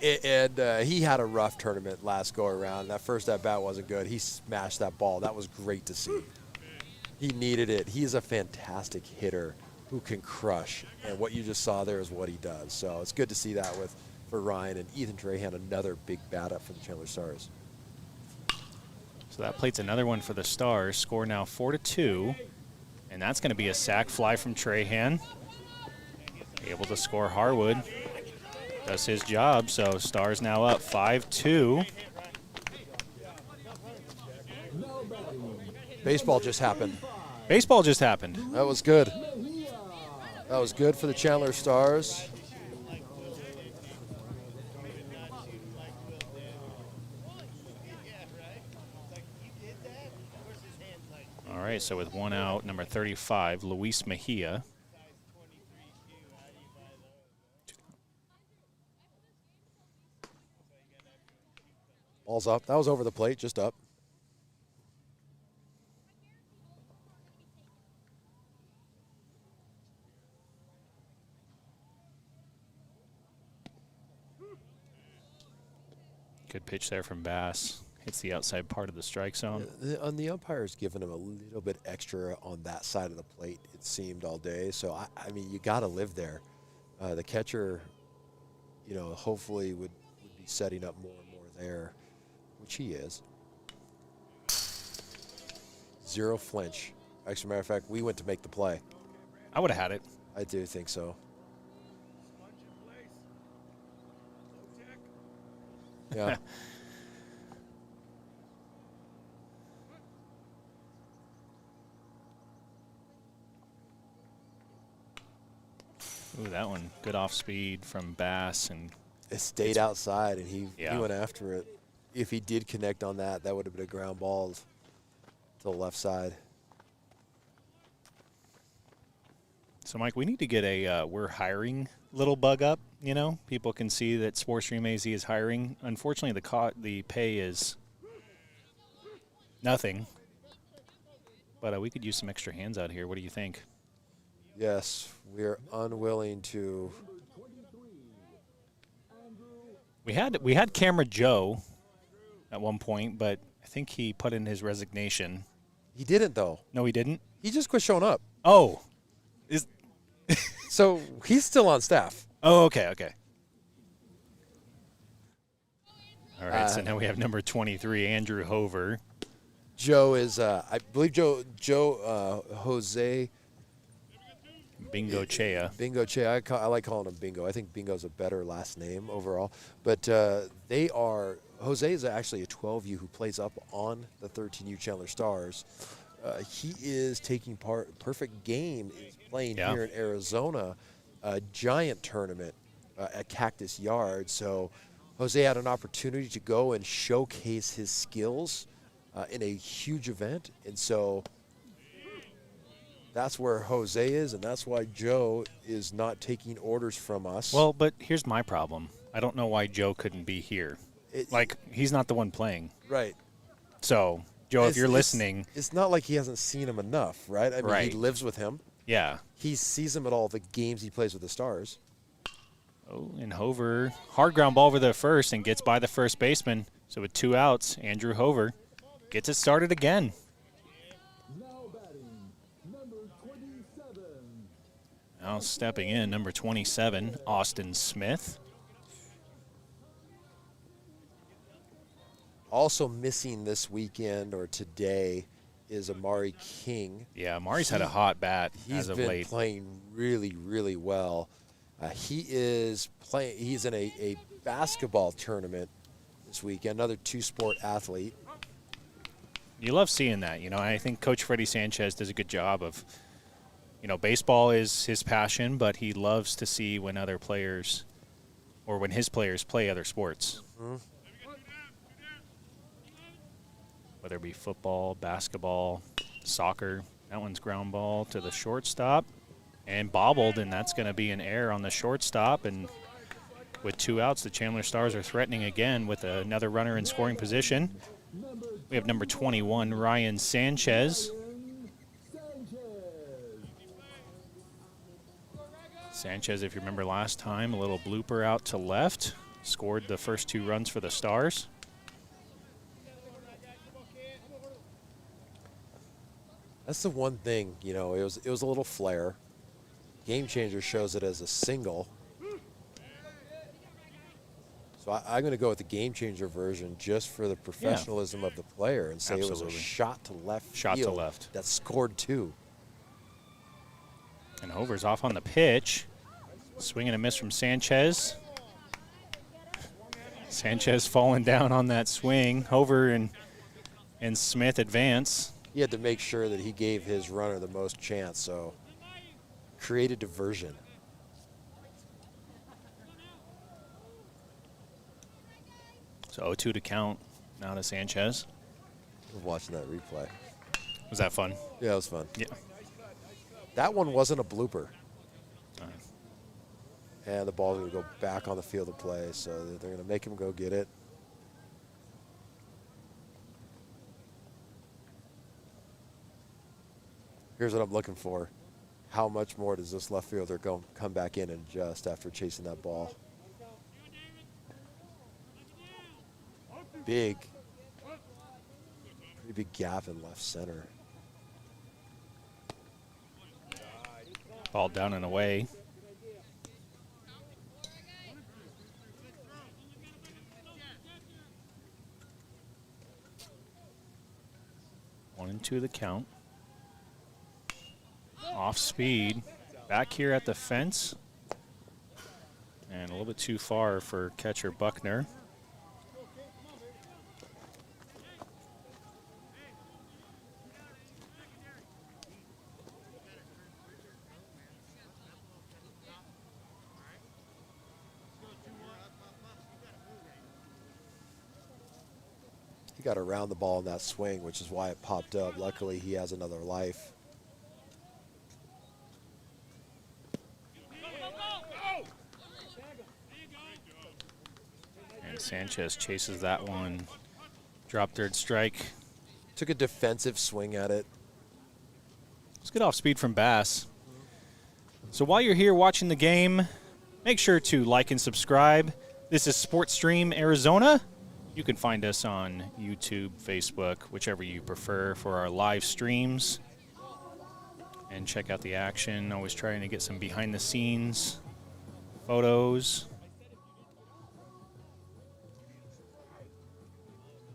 and he had a rough tournament last go around. That first at bat wasn't good. He smashed that ball. That was great to see. He needed it. He is a fantastic hitter who can crush, and what you just saw there is what he does. So it's good to see that for Ryan, and Ethan Trahan, another big bat up for the Chandler Stars. So that plates another one for the Stars. Score now 4-2, and that's going to be a sac fly from Trahan. Able to score. Harwood does his job, so Stars now up 5-2. Baseball just happened. Baseball just happened. That was good. That was good for the Chandler Stars. All right, so with one out, number 35, Luis Mejia. Ball's up. That was over the plate, just up. Good pitch there from Bass. Hits the outside part of the strike zone. The umpire's given him a little bit extra on that side of the plate, it seemed, all day. So, I mean, you got to live there. The catcher, hopefully would be setting up more and more there, which he is. 0 flinch. As a matter of fact, we went to make the play. I would have had it. I do think so. Yeah. Ooh, that one. Good off speed from Bass. And It stayed outside, and he Yeah. went after it. If he did connect on that, that would have been a ground ball to the left side. so, Mike, we need to get a we're hiring little bug up. People can see that SportsStream AZ is hiring. Unfortunately, the pay is nothing. But we could use some extra hands out here. What do you think? Yes, we are unwilling to. We had Camera Joe at one point, but I think he put in his resignation. He didn't, though. No, he didn't. He just quit showing up. Oh, So he's still on staff. okay. All right, so now we have number 23, Andrew Hover. Joe is, I believe Jose Bingo Chea. Bingo Che. I like calling him Bingo. I think Bingo's a better last name overall. But Jose is actually a 12U who plays up on the 13U Chandler Stars. He is taking part. Perfect Game is playing here in Arizona, a giant tournament at Cactus Yard. So Jose had an opportunity to go and showcase his skills in a huge event. And so that's where Jose is, and that's why Joe is not taking orders from us. Well, but here's my problem. I don't know why Joe couldn't be here. He's not the one playing. Right. So, Joe, if you're listening. It's not like he hasn't seen him enough, right? I mean, Right. he lives with him. Yeah. He sees him at all the games he plays with the Stars. Oh, and Hover, hard ground ball over the first and gets by the first baseman. So with 2 outs, Andrew Hover gets it started again. Now batting, number 27. Now stepping in, number 27, Austin Smith. Also missing this weekend or today is Amari King. Yeah, Mari's had a hot bat as of He's been late. playing really, really well. He is playing. He's in a basketball tournament this weekend. Another 2-sport athlete. You love seeing that. I think Coach Freddie Sanchez does a good job of, baseball is his passion, but he loves to see when other players or when his players play other sports. Mm-hmm. Whether it be football, basketball, soccer. That one's ground ball to the shortstop and bobbled, and that's going to be an error on the shortstop. And with 2 outs, the Chandler Stars are threatening again with another runner in scoring position. We have number 21, Ryan Sanchez. Sanchez, if you remember last time, a little blooper out to left. Scored the first 2 runs for the Stars. That's the one thing, it was a little flare. Game Changer shows it as a single. So I'm going to go with the Game Changer version just for the professionalism of the player and say it was Absolutely. a shot to left Shot to field left. that scored 2. And Hover's off on the pitch. Swing and a miss from Sanchez. Sanchez falling down on that swing. Hover and Smith advance. He had to make sure that he gave his runner the most chance, so created diversion. So 0-2 to count now to Sanchez. I was watching that replay. Was that fun? Yeah, it was fun. Yeah. That one wasn't a blooper. All right. And the ball's going to go back on the field of play, so they're going to make him go get it. Here's what I'm looking for. How much more does this left fielder come back in and adjust after chasing that ball? Pretty big gap in left center. Ball down and away. One and two the count. Off speed. Back here at the fence. And a little bit too far for catcher Buckner. He got around the ball in that swing, which is why it popped up. Luckily, he has another life. And Sanchez chases that one. Drop third strike. Took a defensive swing at it. Let's get off speed from Bass. So while you're here watching the game, make sure to like and subscribe. This is Sports Stream Arizona. You can find us on YouTube, Facebook, whichever you prefer for our live streams. And check out the action. Always trying to get some behind the scenes photos.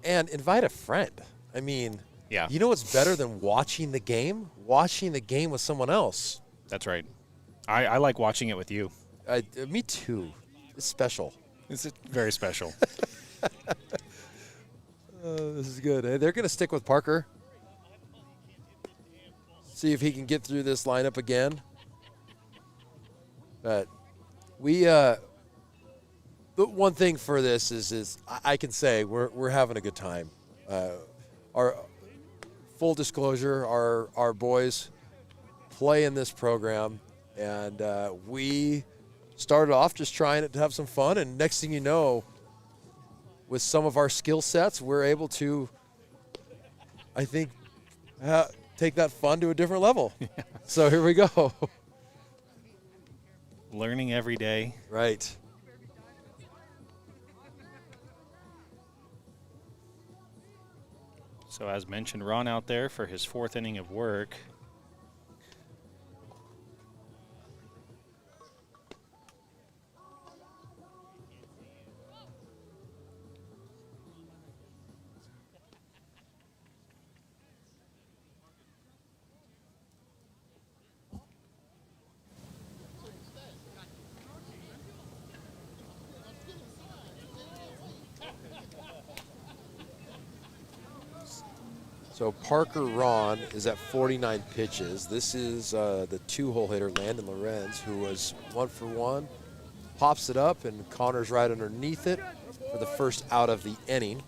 And invite a friend. I mean, Yeah. you know what's better than watching the game? Watching the game with someone else. That's right. I like watching it with you. Me too. It's special. It's very special. This is good. Hey, they're going to stick with Parker. See if he can get through this lineup again. But the one thing for this is I can say we're having a good time. Our full disclosure, our boys play in this program, and we started off just trying to have some fun, and next thing you know, with some of our skill sets, we're able to, I think, take that fun to a different level. Yeah. So here we go. Learning every day. Right. So as mentioned, Ron out there for his fourth inning of work. So Parker Ron is at 49 pitches. This is the two-hole hitter, Landon Lorenz, who was 1 for 1. Pops it up, and Connor's right underneath it for the first out of the inning.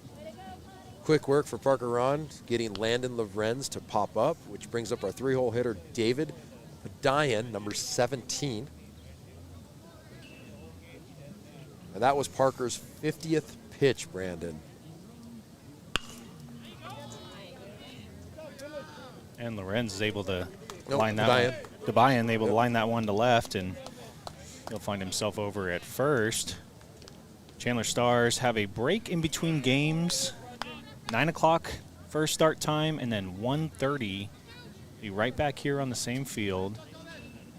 Quick work for Parker Ron, getting Landon Lorenz to pop up, which brings up our three-hole hitter, David Paladin, number 17. And that was Parker's 50th pitch, Brandon. And Lorenz is able to Nope, line that one. Debayan able to line that one to left, and he'll find himself over at first. Chandler Stars have a break in between games. 9 o'clock first start time, and then 1:30. Be right back here on the same field.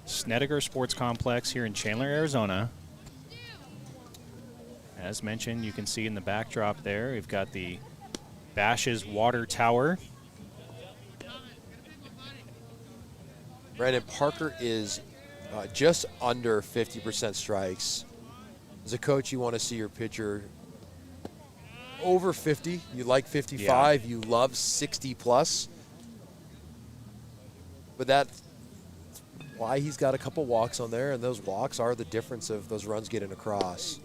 Snedeker Sports Complex here in Chandler, Arizona. As mentioned, you can see in the backdrop there, we've got the Bash's Water Tower. Brandon, Parker is just under 50% strikes. As a coach, you want to see your pitcher over 50. You like 55. Yeah. You love 60 plus. But that's why he's got a couple walks on there, and those walks are the difference of those runs getting across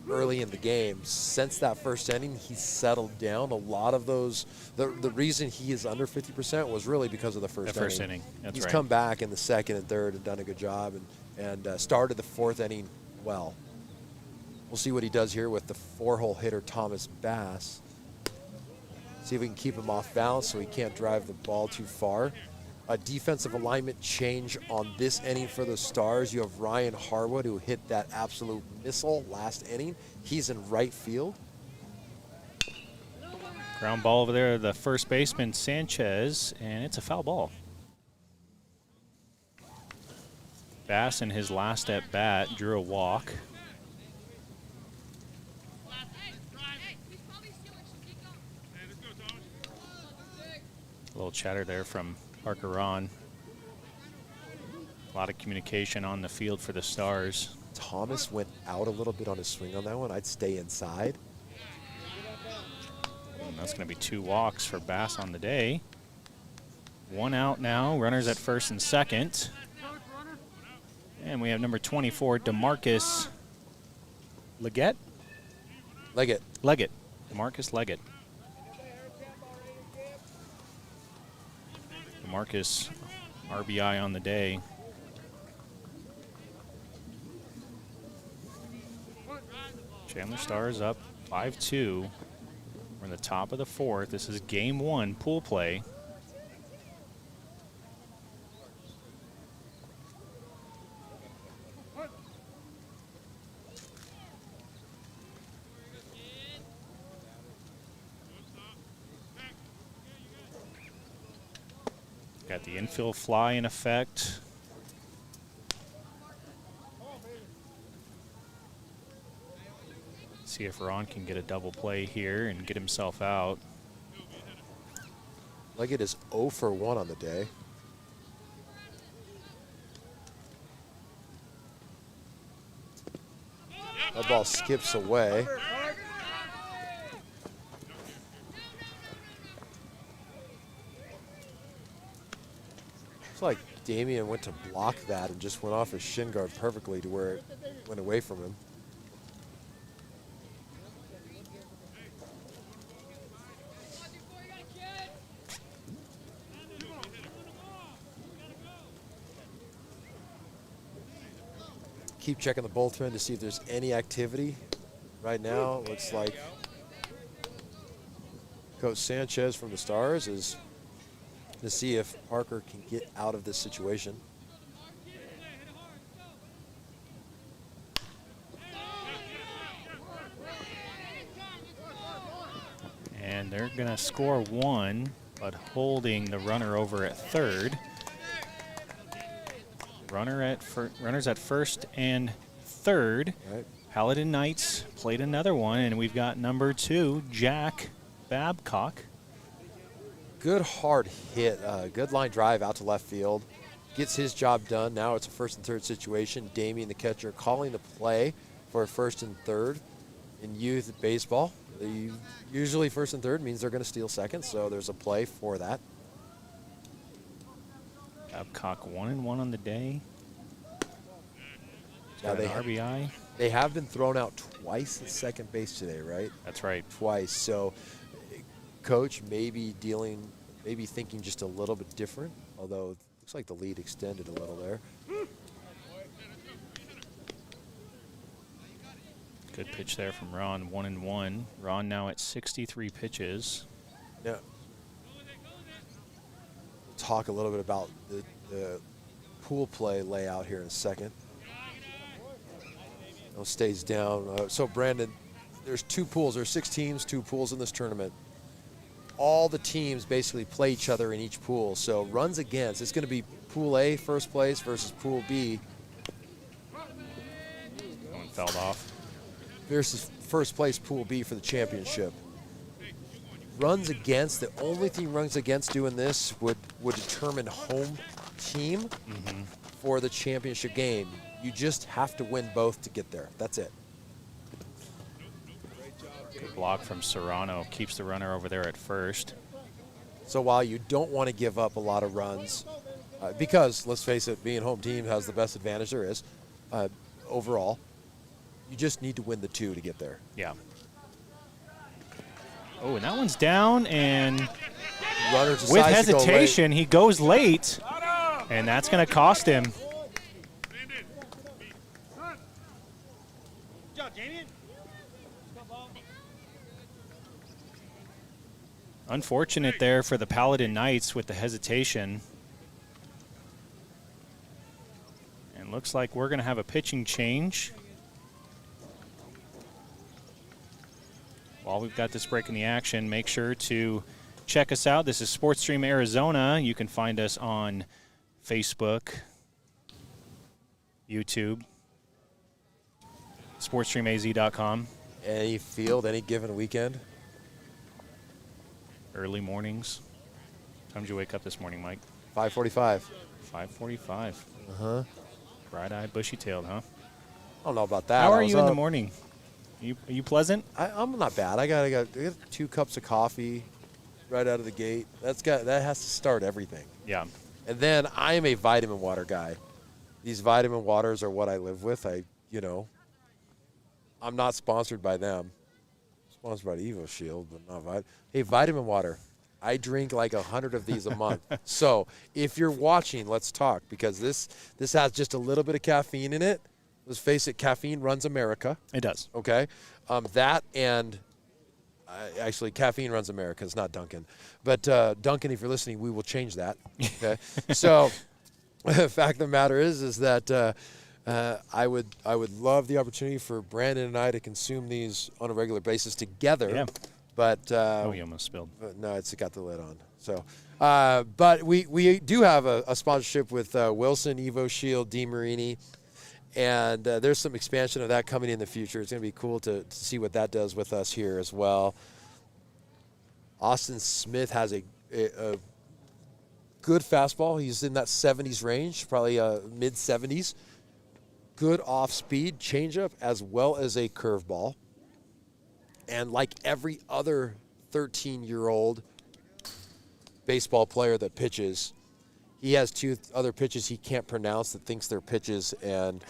early in the game. Since that first inning, he's settled down. A lot of those, the reason he is under 50% was really because of the first inning. That's he's right. come back in the second and third and done a good job, and started the fourth inning well. We'll see what he does here with the four-hole hitter, Thomas Bass. See if we can keep him off balance so he can't drive the ball too far. a defensive alignment change on this inning for the Stars. You have Ryan Harwood, who hit that absolute missile last inning. He's in right field. Ground ball over there, the first baseman, Sanchez, and it's a foul ball. Bass in his last at bat drew a walk. A little chatter there from Parker Ron. A lot of communication on the field for the Stars. Thomas went out a little bit on his swing on that one. I'd stay inside. And that's going to be 2 walks for Bass on the day. 1 out now, runners at first and second. And we have number 24, DeMarcus Leggett. Leggett. DeMarcus Leggett. DeMarcus, RBI on the day. Chandler Stars up 5-2. We're in the top of the 4th. This is game 1, pool play. Got the infield fly in effect. See if Ron can get a double play here and get himself out. Leggett is 0 for 1 on the day. That ball skips away. It's like Damian went to block that and just went off his shin guard perfectly to where it went away from him. Keep checking the bullpen to see if there's any activity. Right now, it looks like Coach Sanchez from the Stars is to see if Parker can get out of this situation. And they're going to score 1, but holding the runner over at third. Runners at first and third. Right. Paladin Knights played another one, and we've got number 2, Jack Babcock. Good hard hit, good line drive out to left field. Gets his job done. Now it's a first and third situation. Damian, the catcher, calling the play for first and third. In youth baseball, usually first and third means they're going to steal second, so there's a play for that. Babcock 1-1 on the day. Now Got an RBI. They have been thrown out twice at second base today, right? That's right. Twice. So, Coach may be thinking just a little bit different, although it looks like the lead extended a little there. Good pitch there from Ron, 1-1. Ron now at 63 pitches. Now, talk a little bit about the pool play layout here in a second. It stays down. So, Brandon, there's 2 pools. There's 6 teams, 2 pools in this tournament. All the teams basically play each other in each pool. So, runs against, it's going to be Pool A, first place, versus Pool B. One fouled off. Versus first place Pool B for the championship. Runs against, the only thing runs against doing this would determine home team for the championship game. You just have to win both to get there. That's it. Good block from Serrano. Keeps the runner over there at first. So while you don't want to give up a lot of runs, because, let's face it, being home team has the best advantage there is overall, you just need to win the 2 to get there. Yeah. Oh, and that one's down, and Runner with decides hesitation, he goes late, and that's going to cost him. Good job, Damian. Unfortunate there for the Paladin Knights with the hesitation. Looks like we're going to have a pitching change. While we've got this break in the action, make sure to check us out. This is SportsStream Arizona. You can find us on Facebook, YouTube, SportsStreamAZ.com. Any field, any given weekend. Early mornings. What time did you wake up this morning, Mike? 5:45. 5:45. Uh-huh. Bright-eyed, bushy-tailed, huh? I don't know about that. How I are was you in the up. morning? Are you pleasant? I'm not bad. I got 2 cups of coffee right out of the gate. That has to start everything. Yeah. And then I am a vitamin water guy. These vitamin waters are what I live with. I'm not sponsored by them. Sponsored by Evo Shield, but not Hey, vitamin water. I drink like 100 of these a month. So if you're watching, let's talk, because this has just a little bit of caffeine in it. Let's face it, caffeine runs America. It does. Okay, that and actually caffeine runs America. It's not Duncan, but Duncan, if you're listening, we will change that. Okay, so the fact of the matter is that I would love the opportunity for Brandon and I to consume these on a regular basis together. Yeah. But You almost spilled. no, it's got the lid on. So, but we do have a sponsorship with Wilson, Evo Shield, DeMarini. And there's some expansion of that coming in the future. It's going to be cool to see what that does with us here as well. Austin Smith has a good fastball. He's in that 70s range, probably mid-70s. Good off-speed changeup as well as a curveball. And like every other 13-year-old baseball player that pitches, he has 2 other pitches he can't pronounce that thinks they're pitches, and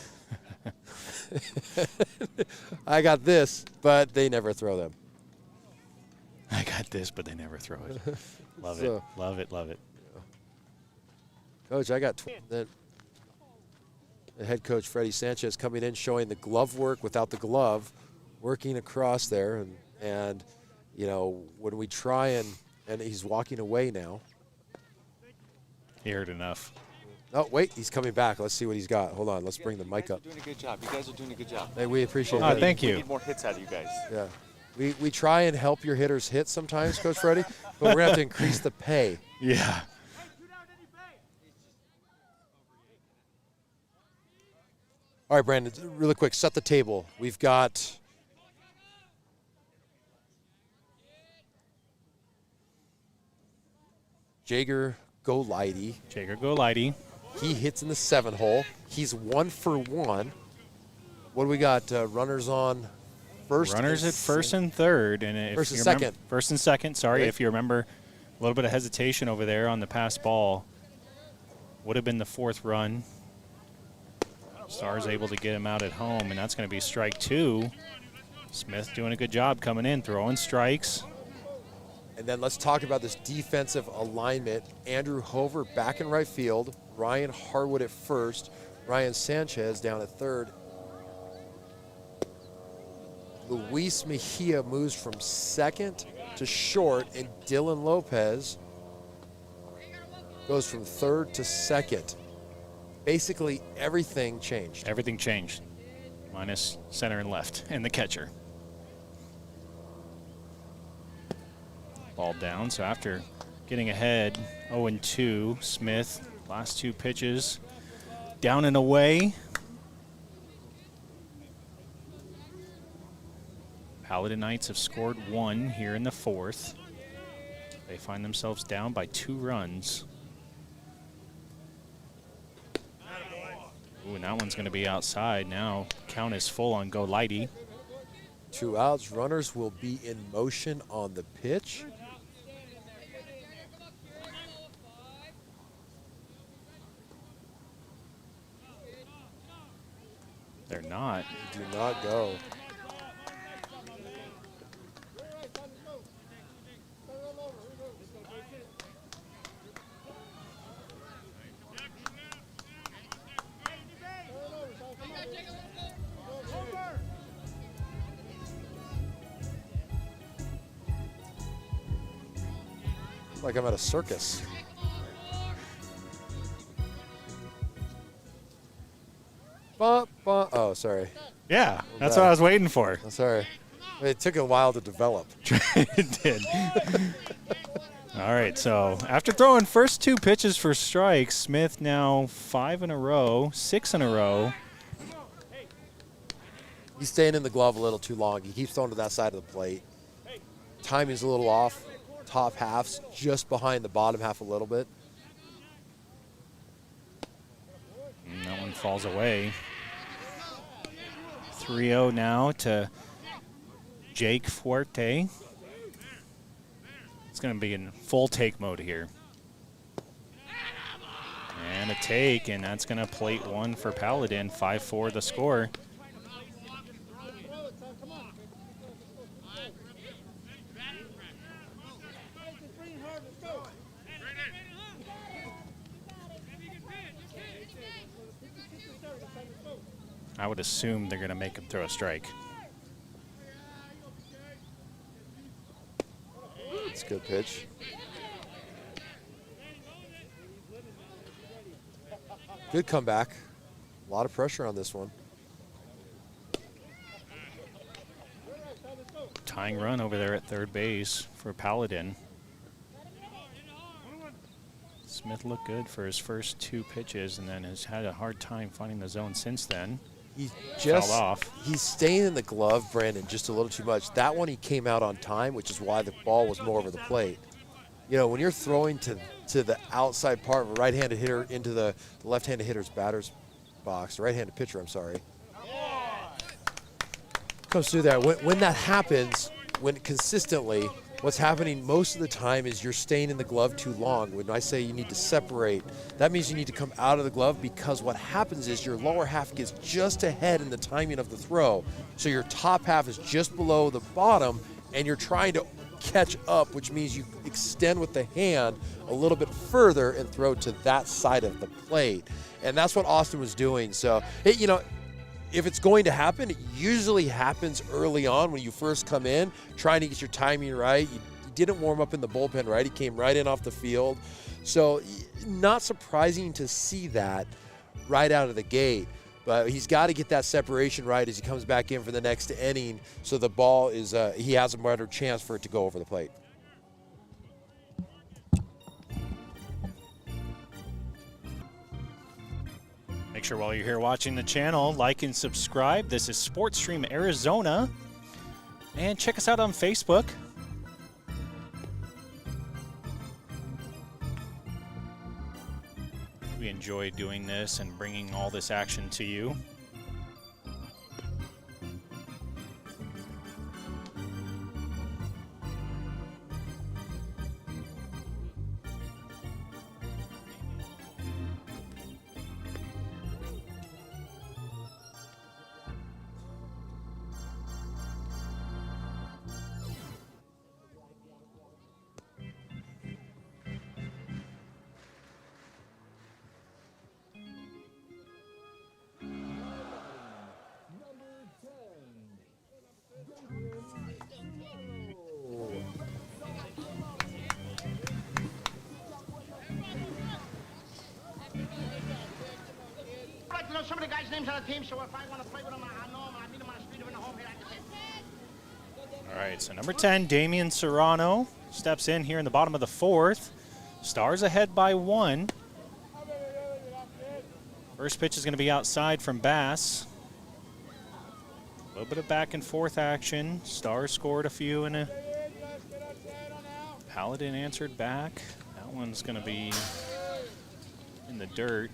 I got this, but they never throw them. I got this, but they never throw it. Love So- it. Love it. Love it. Coach, I got the head coach, Freddie Sanchez, coming in showing the glove work without the glove, working across there, and when we try and he's walking away now. He heard enough. Oh, wait, he's coming back. Let's see what he's got. Hold on, let's bring the mic up. Doing a good job. You guys are doing a good job. Hey, we appreciate Oh, it. thank We you. need more hits out of you guys. Yeah. We try and help your hitters hit sometimes, Coach Freddie, but we're going to have to increase the pay. Yeah. All right, Brandon, really quick, set the table. We've got Jager Golidi. Jager Golidi. He hits in the 7 hole. He's 1 for 1. What do we got? Runners on first. Runners and at first and third. And if First and you remember- second. First and second, sorry. Okay. If you remember, a little bit of hesitation over there on the pass ball. Would have been the 4th run. Stars able to get him out at home, and that's going to be strike 2. Smith doing a good job coming in, throwing strikes. And then let's talk about this defensive alignment. Andrew Hover back in right field. Ryan Harwood at first. Ryan Sanchez down at third. Luis Mejia moves from second to short, and Dylan Lopez goes from third to second. Basically, everything changed. Everything changed, minus center and left, and the catcher. Ball down, so after getting ahead 0-2, Smith, last 2 pitches, down and away. Paladin Knights have scored 1 here in the 4th. They find themselves down by 2 runs. Ooh, and that one's going to be outside now. Count is full on Golidi. 2 outs. Runners will be in motion on the pitch. They're not. Do not go. Like I'm at a circus. Oh, sorry. Yeah, that's bad. what I was waiting for. I'm sorry. It took a while to develop. It did. All right, so after throwing first 2 pitches for strikes, Smith now 5 in a row, 6 in a row. He's staying in the glove a little too long. He keeps throwing to that side of the plate. Timing's a little off. Top half's just behind the bottom half a little bit. And that one falls away. 3-0 now to Jake Fuerte. It's going to be in full take mode here. And a take, and that's going to plate 1 for Paladin. 5-4 the score. I would assume they're going to make him throw a strike. It's a good pitch. Good comeback. A lot of pressure on this one. Tying run over there at third base for Paladin. Smith looked good for his first 2 pitches and then has had a hard time finding the zone since then. He's Fouled off. He's staying in the glove, Brandon, just a little too much. That one he came out on time, which is why the ball was more over the plate. You know, when you're throwing to the outside part of a right-handed hitter into the left-handed hitter's batter's box, right-handed pitcher, I'm sorry, comes through there. When that happens, when consistently, what's happening most of the time is you're staying in the glove too long. When I say you need to separate, that means you need to come out of the glove, because what happens is your lower half gets just ahead in the timing of the throw. So your top half is just below the bottom, and you're trying to catch up, which means you extend with the hand a little bit further and throw to that side of the plate. And that's what Austin was doing. So, you know, if it's going to happen, it usually happens early on when you first come in, trying to get your timing right. You didn't warm up in the bullpen right. He came right in off the field. So not surprising to see that right out of the gate. But he's got to get that separation right as he comes back in for the next inning, so the ball is, he has a better chance for it to go over the plate. Make sure while you're here watching the channel, like and subscribe. This is SportsStream Arizona. And check us out on Facebook. We enjoy doing this and bringing all this action to you. I'd like to know some of the guys' names on the team, so if I want to play with them, I know them. I meet them on the street or in the home here. I can say. All right, so number 10, Damian Serrano, steps in here in the bottom of the 4th. Stars ahead by 1. First pitch is going to be outside from Bass. A little bit of back and forth action. Stars scored a few and Paladin answered back. That one's going to be in the dirt.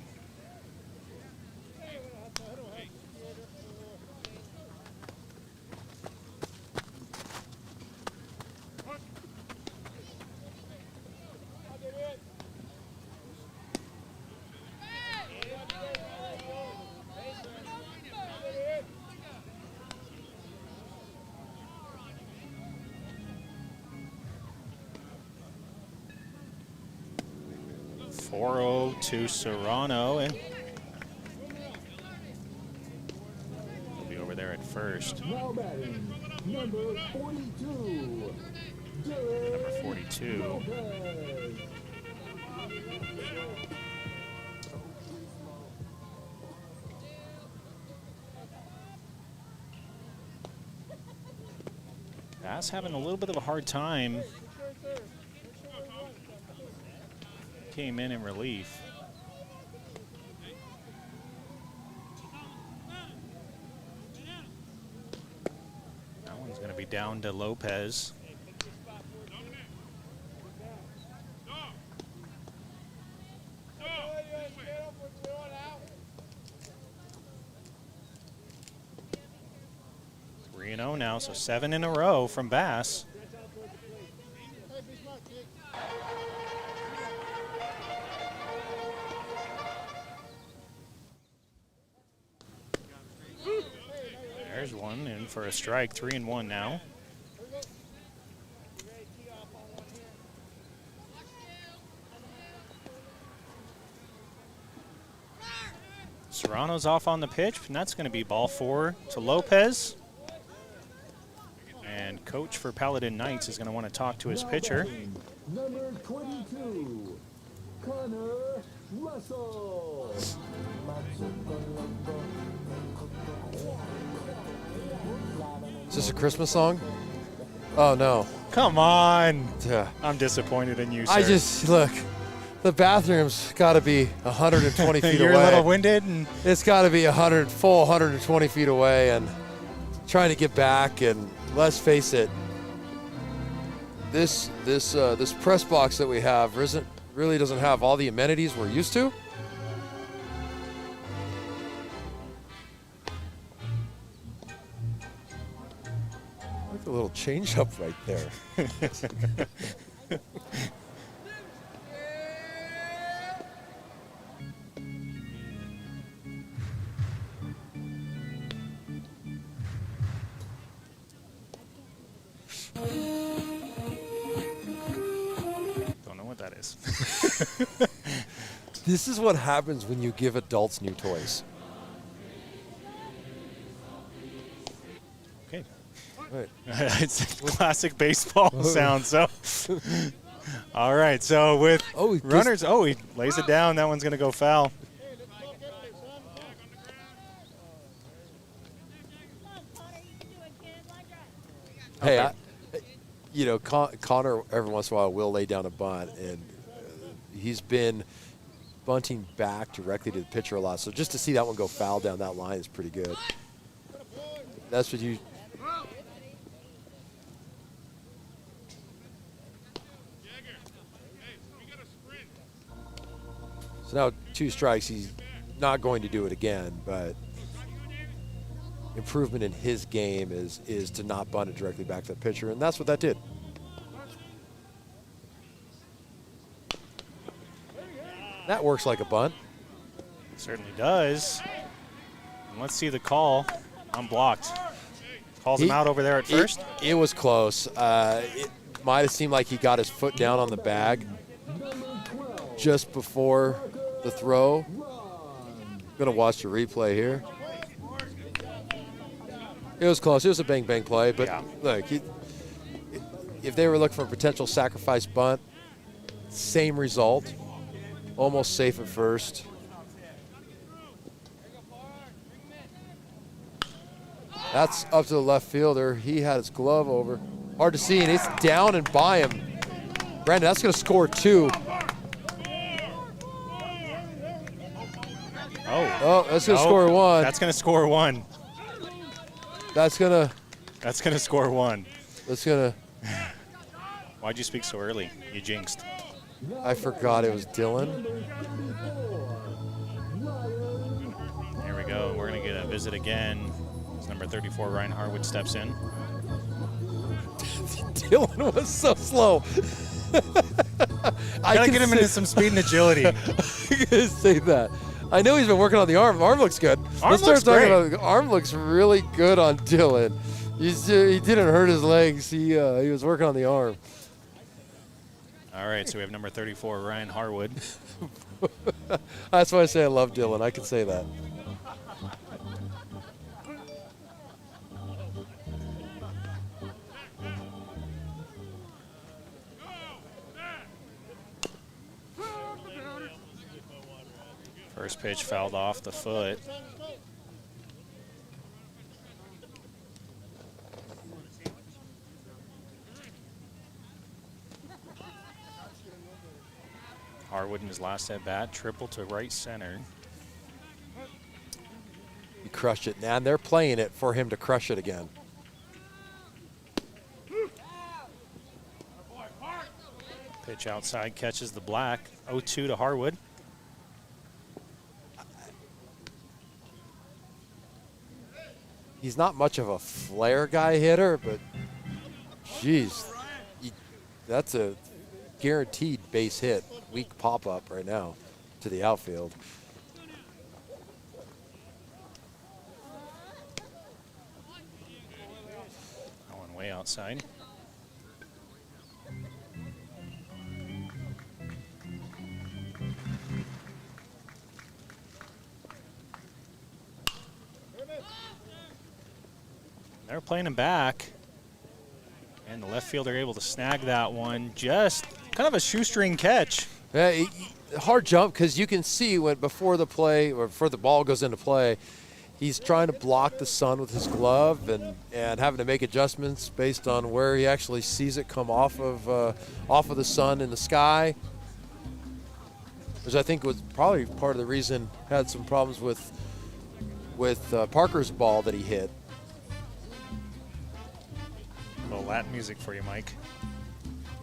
To Serrano, and he'll be over there at first. Now batting, number 42. Number 42. Lopez. Bass having a little bit of a hard time. Came in relief. That one's going to be down to Lopez. Now, so 7 in a row from Bass. There's one in for a strike, 3-1 now. Serrano's off on the pitch, and that's going to be ball 4 to Lopez. And coach for Paladin Knights is going to want to talk to his pitcher. Number 22, Connor Russell. Is this a Christmas song? Oh, no. Come on. Yeah. I'm disappointed in you, sir. I just, look, the bathroom's got to be 120 feet You're away. a little winded. And It's got to be 120 feet away, and trying to get back. And let's face it, this press box that we have really doesn't have all the amenities we're used to. Look at the little change up right there. don't know what that is. This is what happens when you give adults new toys. Okay. Right. It's a classic baseball sound. So, all right. So with runners, he lays it down. That one's going to go foul. Hey, Connor every once in a while will lay down a bunt, and he's been bunting back directly to the pitcher a lot. So just to see that one go foul down that line is pretty good. That's what you. So now 2 strikes. He's not going to do it again, but improvement in his game is to not bunt it directly back to the pitcher, and that's what that did. That works like a bunt. Certainly does. And let's see the call. Unblocked. Calls him out over there at first. It was close. It might have seemed like he got his foot down on the bag just before the throw. Gonna watch the replay here. It was close. It was a bang-bang play, but look, if they were looking for a potential sacrifice bunt, same result. Almost safe at first. That's up to the left fielder. He had his glove over. Hard to see, and it's down and by him. Brandon, that's going to score 2. Oh, that's going to score 1. That's going to score 1. That's going to score 1. That's going to. Why'd you speak so early? You jinxed. I forgot it was Dylan. Here we go. We're going to get a visit again. As number 34, Ryan Harwood, steps in. Dylan was so slow. I gotta get him into some speed and agility. I gotta say that. I know he's been working on the arm. The arm looks good. Arm looks great. The arm looks really good on Dylan. He didn't hurt his legs. He was working on the arm. All right, so we have number 34, Ryan Harwood. That's why I say I love Dylan. I can say that. First pitch fouled off the foot. Harwood in his last at bat, triple to right center. He crushed it, and they're playing it for him to crush it again. Pitch outside, catches the black. 0-2 to Harwood. He's not much of a flare guy hitter, but geez, that's a guaranteed base hit. Weak pop-up right now to the outfield. That one way outside. They're playing him back. And the left fielder able to snag that one. Just kind of a shoestring catch. Yeah, hard jump because you can see when before the play or before the ball goes into play, he's trying to block the sun with his glove and having to make adjustments based on where he actually sees it come off of the sun in the sky, which I think was probably part of the reason had some problems with Parker's ball that he hit. A little Latin music for you, Mike.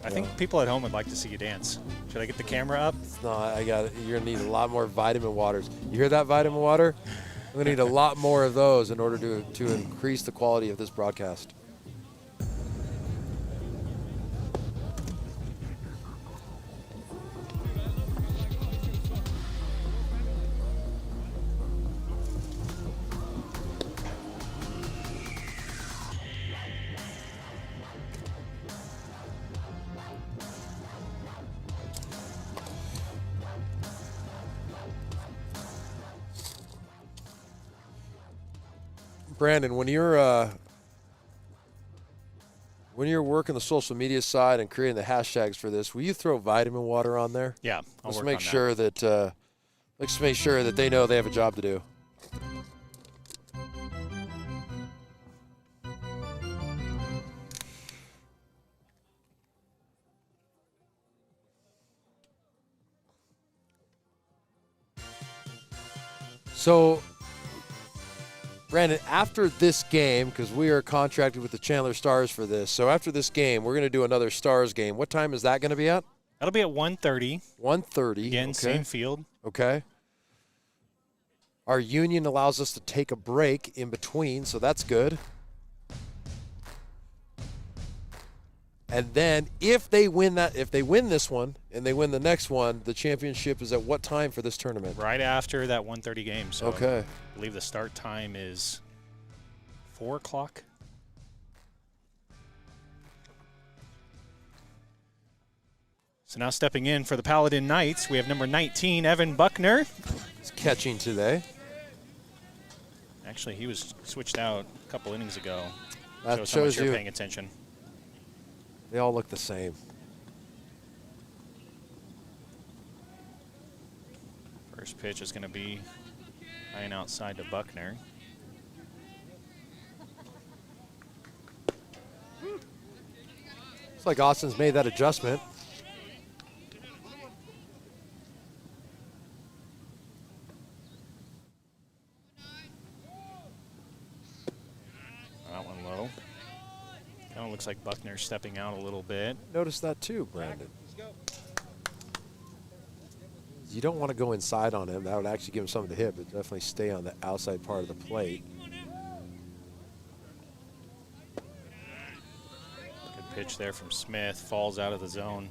I think people at home would like to see you dance. Should I get the camera up? No, you're gonna need a lot more vitamin waters. You hear that, vitamin water? We're gonna need a lot more of those in order to increase the quality of this broadcast. Brandon, when you're working the social media side and creating the hashtags for this, will you throw vitamin water on there? Yeah, I'll let's work make on sure that. Let's make sure that they know they have a job to do. So, Brandon, after this game, because we are contracted with the Chandler Stars for this, so after this game, we're going to do another Stars game. What time is that going to be at? That'll be at 1:30. 1:30. Again, okay. same field. Okay. Our union allows us to take a break in between, so that's good. And then if they win this one and they win the next one, the championship is at what time for this tournament? Right after that 1:30 game. So okay. I believe the start time is 4 o'clock. So now stepping in for the Paladin Knights, we have number 19, Evan Buckner. He's catching today. Actually, he was switched out a couple innings ago. That shows how much shows you're you. paying attention. They all look the same. First pitch is going to be high and outside to Buckner. It's like Austin's made that adjustment. That one low. Kind of looks like Buckner stepping out a little bit. Notice that too, Brandon. You don't want to go inside on him. That would actually give him something to hit, but definitely stay on the outside part of the plate. Good pitch there from Smith. Falls out of the zone.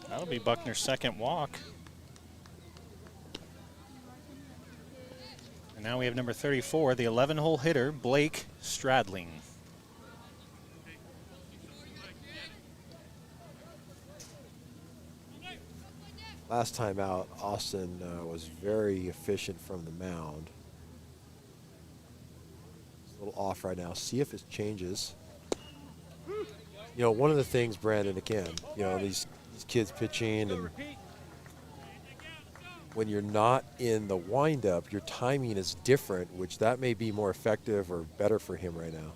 That'll be Buckner's second walk. And now we have number 34, the 11-hole hitter, Blake Stradling. Last time out, Austin was very efficient from the mound. It's a little off right now. See if it changes. You know, one of the things, Brandon, again, you know, these kids pitching and when you're not in the windup, your timing is different, which that may be more effective or better for him right now.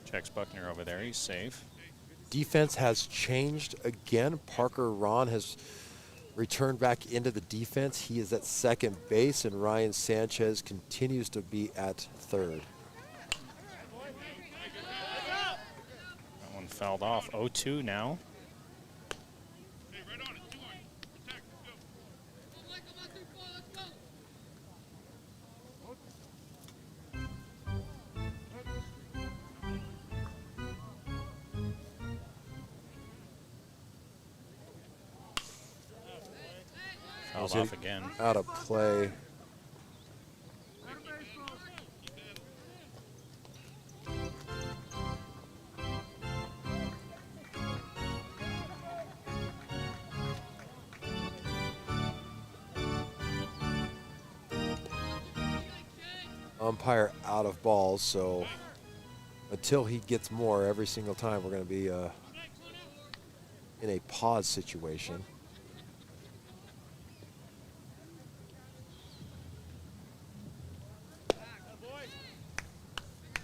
Checks Buckner over there. He's safe. Defense has changed again. Parker Ron has returned back into the defense. He is at second base, and Ryan Sanchez continues to be at third. That one fouled off. 0-2 now. Fouled off again. Out of play. Umpire out of balls, so until he gets more every single time, we're going to be in a pause situation.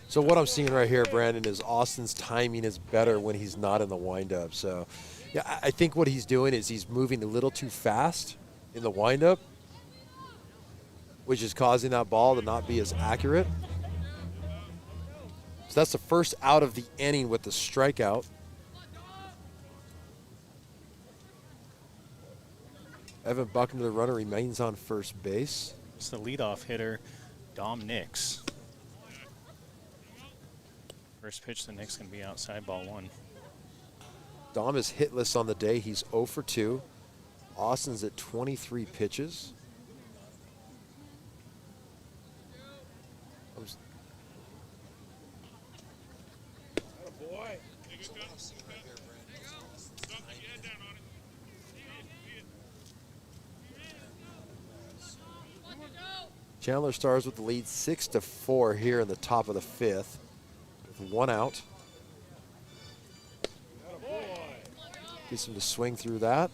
So what I'm seeing right here, Brandon, is Austin's timing is better when he's not in the windup. So, yeah, I think what he's doing is he's moving a little too fast in the windup, which is causing that ball to not be as accurate. So that's the first out of the inning with the strikeout. Evan Buckner, the runner, remains on first base. It's the leadoff hitter, Dom Nix. First pitch, the Knicks going to be outside, ball one. Dom is hitless on the day. He's 0 for 2. Austin's at 23 pitches. Chandler Stars with the lead 6-4 here in the top of the fifth with one out. Gets him to swing through that.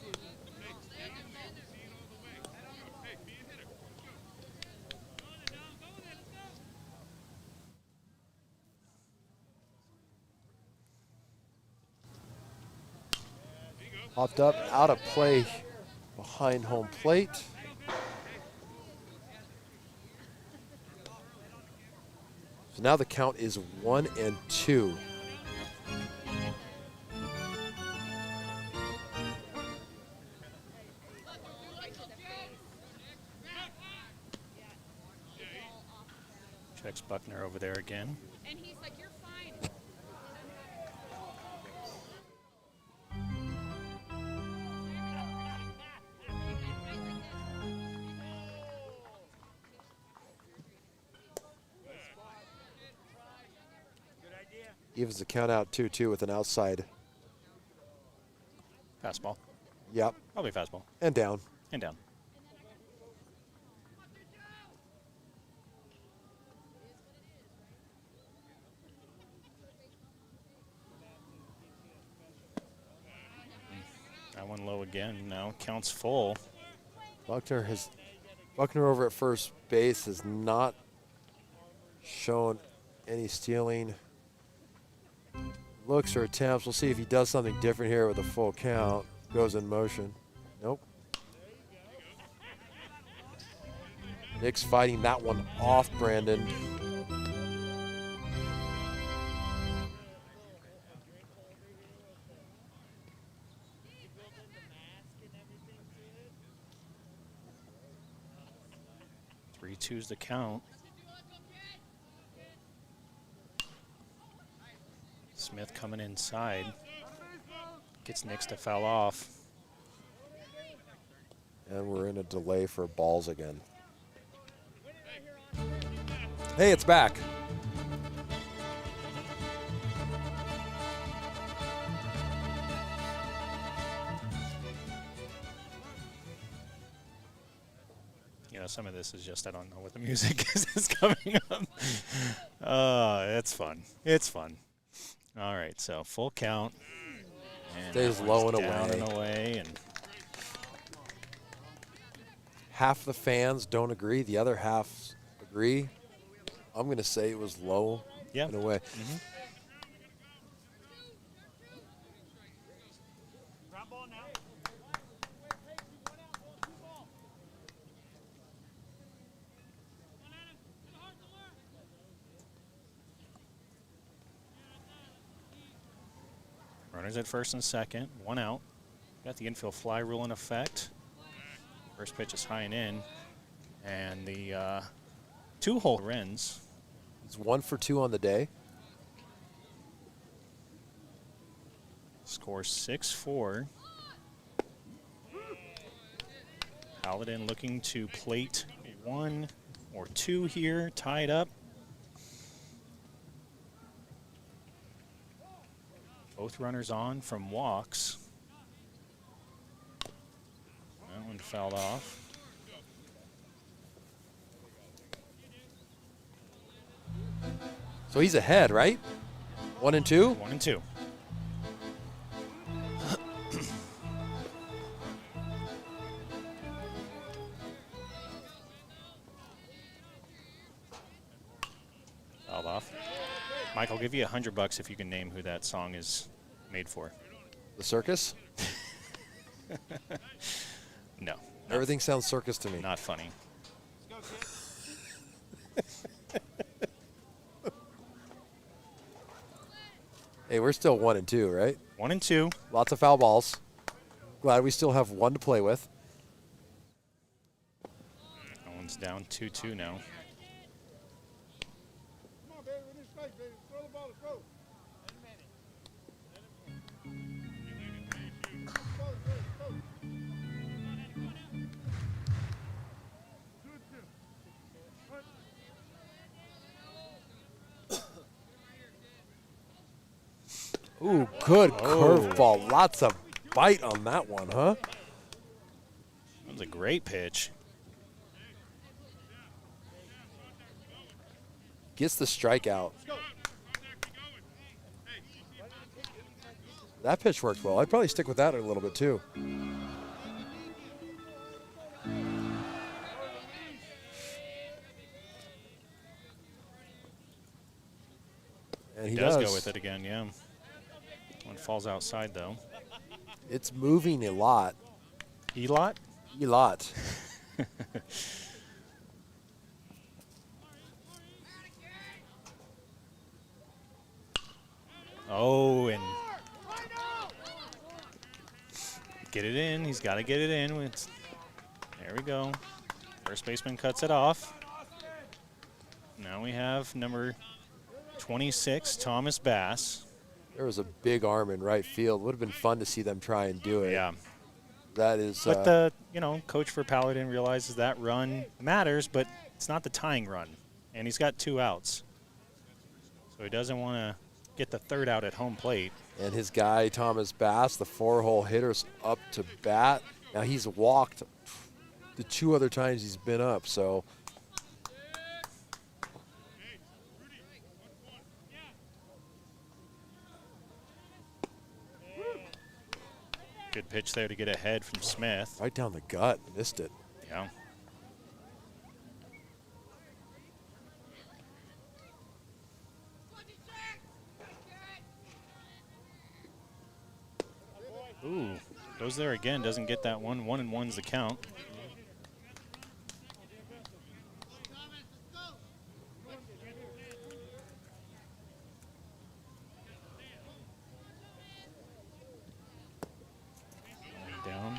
Popped up, out of play behind home plate. So now the count is 1-2. Checks Buckner over there again. And he's like, you're fine. Evens the count out 2-2 with an outside. Fastball. Yep. Probably fastball. And down. And down. That one low again. Now counts full. Buckner over at first base has not shown any stealing looks or attempts. We'll see if he does something different here with a full count. Goes in motion. Nope. Nick's fighting that one off, Brandon. Two's the count. Smith coming inside. Gets Nix to foul off. And we're in a delay for balls again. Hey, it's back. You know, some of this is just I don't know what the music is coming up. It's fun. It's fun. All right, so full count. And Stays that low one's and down away. and away. And half the fans don't agree, the other half agree. I'm going to say it was low in a way. Runners at first and second, 1 out. Got the infield fly rule in effect. First pitch is high and in. And the 2-hole Renz. It's 1 for 2 on the day. Score 6-4. Paladin looking to plate 1 or 2 here, tied up. Both runners on from walks. That one fouled off. So he's ahead, right? 1 and 2? 1 and 2. Fouled off. Mike, I'll give you $100 if you can name who that song is made for. The circus? No. Everything sounds circus to me. Not funny. Hey, we're still 1 and 2, right? 1 and 2. Lots of foul balls. Glad we still have 1 to play with. That one's down 2-2 now. Come on, baby. We need straight, baby. Throw the ball to throw. Ooh, good curveball. Lots of bite on that one, huh? That was a great pitch. Gets the strikeout. That pitch worked well. I'd probably stick with that a little bit too. And he does go with it again, yeah. One falls outside, though. It's moving a lot. Elot? Elot. Oh, and get it in. He's got to get it in. There we go. First baseman cuts it off. Now we have number 26, Thomas Bass. There was a big arm in right field. Would have been fun to see them try and do it. Yeah. That is. But the coach for Paladin realizes that run matters, but it's not the tying run, and he's got 2 outs, so he doesn't want to get the 3rd out at home plate. And his guy Thomas Bass, the 4-hole hitter's up to bat. Now he's walked the 2 other times he's been up, so. Good pitch there to get ahead from Smith. Right down the gut, missed it. Yeah. Ooh, goes there again, doesn't get that one. 1-1's the count. Down.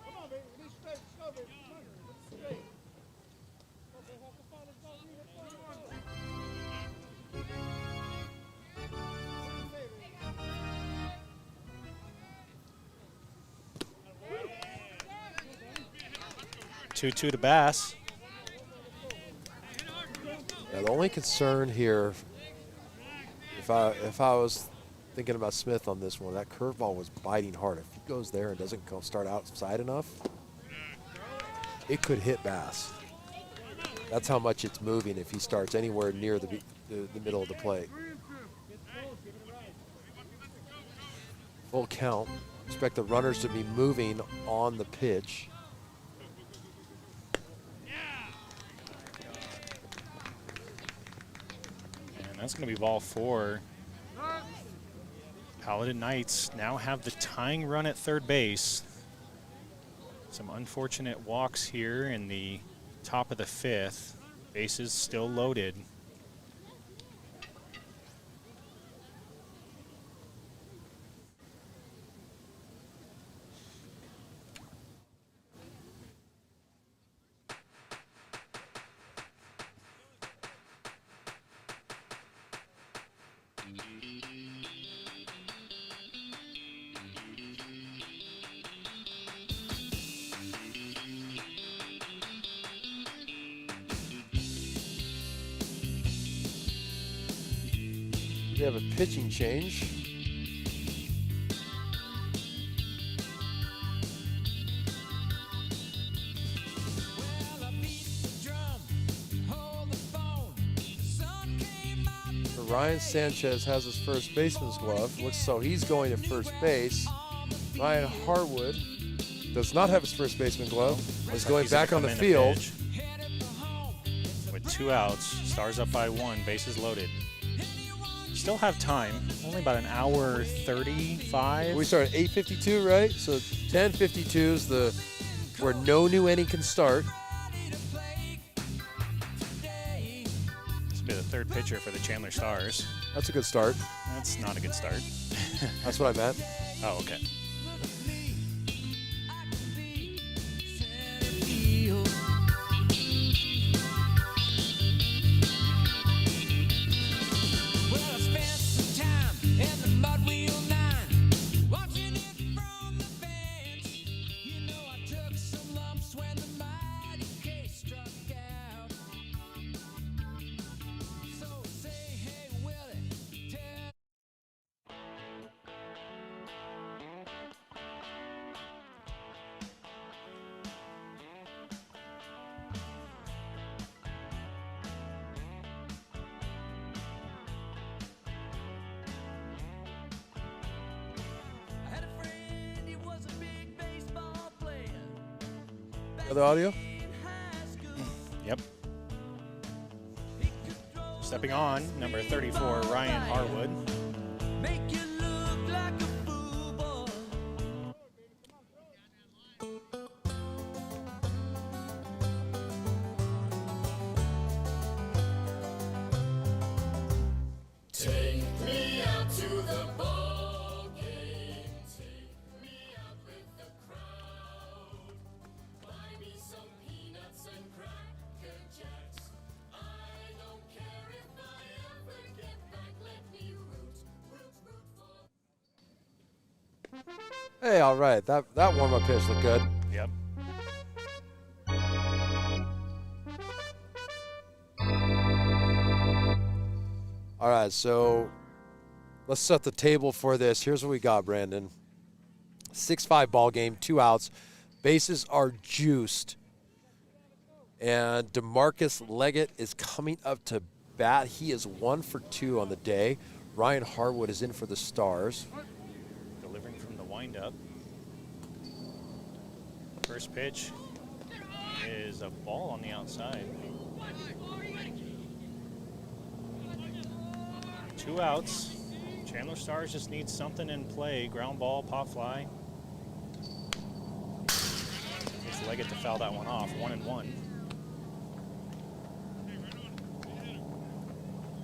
Come on, baby. We need straight. Let's go, baby. Straight. Two to Bass. Now the only concern here, if I was thinking about Smith on this one, that curveball was biting hard. If he goes there and doesn't go start outside enough, it could hit Bass. That's how much it's moving if he starts anywhere near the middle of the plate. Full count. Expect the runners to be moving on the pitch. And that's going to be ball 4. Paladin Knights now have the tying run at third base. Some unfortunate walks here in the top of the 5th. Bases still loaded. We have a pitching change. So Ryan Sanchez has his first baseman's glove. Looks so he's going to first base. Ryan Harwood does not have his first baseman glove. He's going He's gonna back on the come in to field. pitch. With 2 outs, Stars up by 1, bases loaded. Still have time, only about an hour 35. We start at 8:52, right? So 10:52 is the where no new inning can start. This will be the 3rd pitcher for the Chandler Stars. That's a good start. That's not a good start. That's what I meant. Oh, okay. Other audio? Yep. Stepping on, number 34, Ryan Harwood. Hey, all right. That warm-up pitch looked good. Yep. All right, so let's set the table for this. Here's what we got, Brandon. 6-5 ball game, 2 outs. Bases are juiced. And DeMarcus Leggett is coming up to bat. He is 1 for 2 on the day. Ryan Harwood is in for the Stars. Delivering from the windup. First pitch is a ball on the outside. 2 outs. Chandler Stars just need something in play. Ground ball, pop fly. Gets Leggett to foul that one off. 1-1.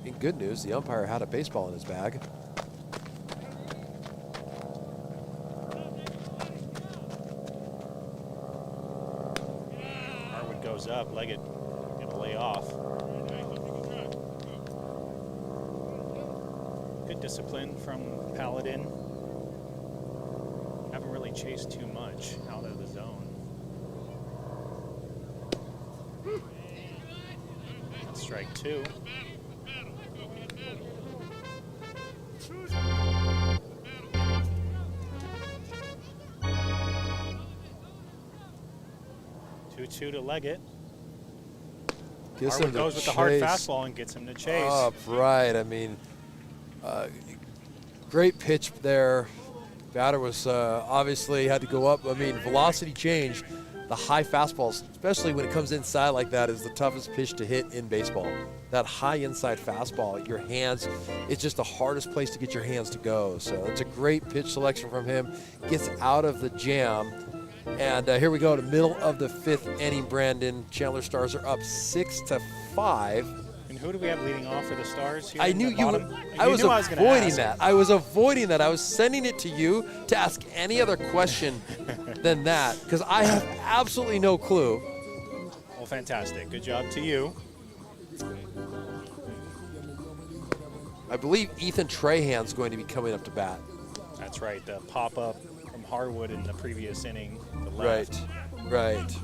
In good news, the umpire had a baseball in his bag. Harwood goes up. Leggett gonna lay off. Good discipline from Paladin. Haven't really chased too much out of the zone. That's strike 2. Two to Leggett. Harwood goes with the hard fastball and gets him to chase. Right. I mean, great pitch there. Batter was obviously had to go up. I mean, velocity changed. The high fastballs, especially when it comes inside like that, is the toughest pitch to hit in baseball. That high inside fastball, your hands, it's just the hardest place to get your hands to go. So it's a great pitch selection from him. Gets out of the jam. And here we go to middle of the 5th inning, Brandon. Chandler Stars are up 6-5. And who do we have leading off for the Stars here? I in knew the you bottom? would. You I was knew gonna avoiding ask. that. I was avoiding that. I was sending it to you to ask any other question than that because I have absolutely no clue. Well, fantastic. Good job to you. I believe Ethan Trahan's going to be coming up to bat. That's right. The pop-up from Harwood in the previous inning. The left. Right.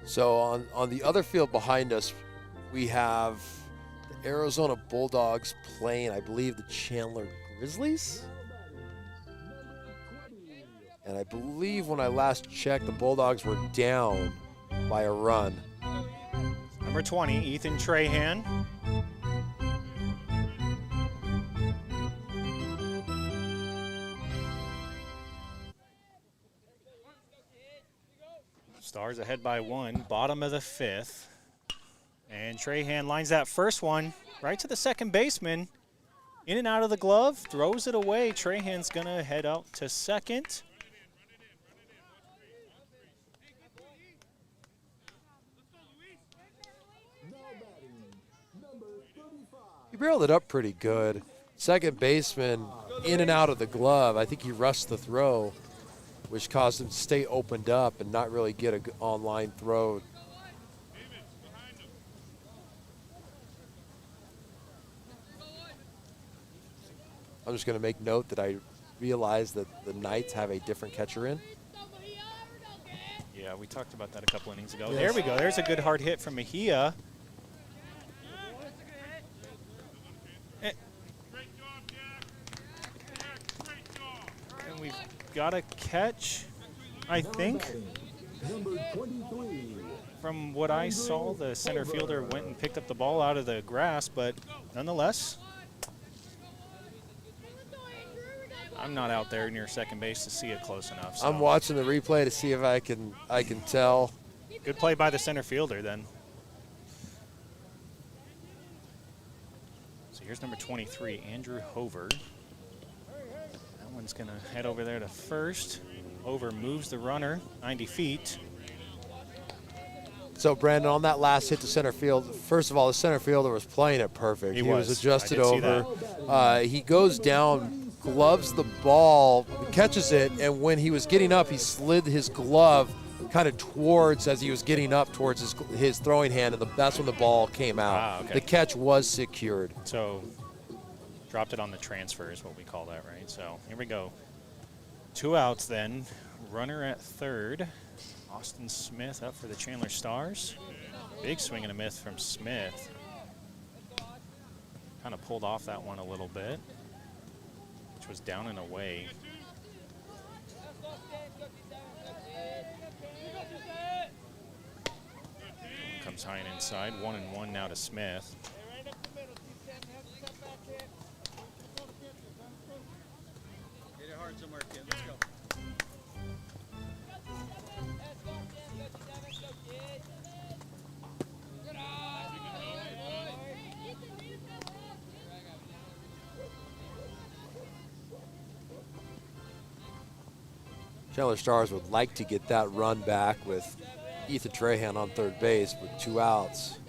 So on the other field behind us, we have the Arizona Bulldogs playing, I believe, the Chandler Grizzlies. And I believe when I last checked, the Bulldogs were down by a run. Number 20, Ethan Trahan. Stars ahead by 1, bottom of the 5th. And Trahan lines that first one right to the second baseman. In and out of the glove, throws it away. Trahan's gonna head out to second. He barreled it up pretty good. Second baseman in and out of the glove. I think he rushed the throw, which caused him to stay opened up and not really get an online throw. I'm just going to make note that I realize that the Knights have a different catcher in. Yeah, we talked about that a couple innings ago. Yes. There we go. There's a good hard hit from Mejia. And we've got a catch, I think. From what I saw, the center fielder went and picked up the ball out of the grass, but nonetheless, I'm not out there near second base to see it close enough. So. I'm watching the replay to see if I can tell. Good play by the center fielder then. So here's number 23, Andrew Hover. That one's going to head over there to first. Hover moves the runner 90 feet. So, Brandon, on that last hit to center field, first of all, the center fielder was playing it perfect. He was adjusted over. He goes down, gloves the ball, catches it, and when he was getting up, he slid his glove kind of towards, as he was getting up towards his throwing hand, and that's when the ball came out. Okay. The catch was secured. So, dropped it on the transfer is what we call that, right? So, here we go. 2 outs then. Runner at third. Austin Smith up for the Chandler Stars. Big swing and a miss from Smith. Kind of pulled off that one a little bit, which was down and away. Comes high and inside. 1-1 now to Smith. Hit it hard somewhere, kid. Let's go. Chandler Stars would like to get that run back with Ethan Trahan on third base with 2 outs.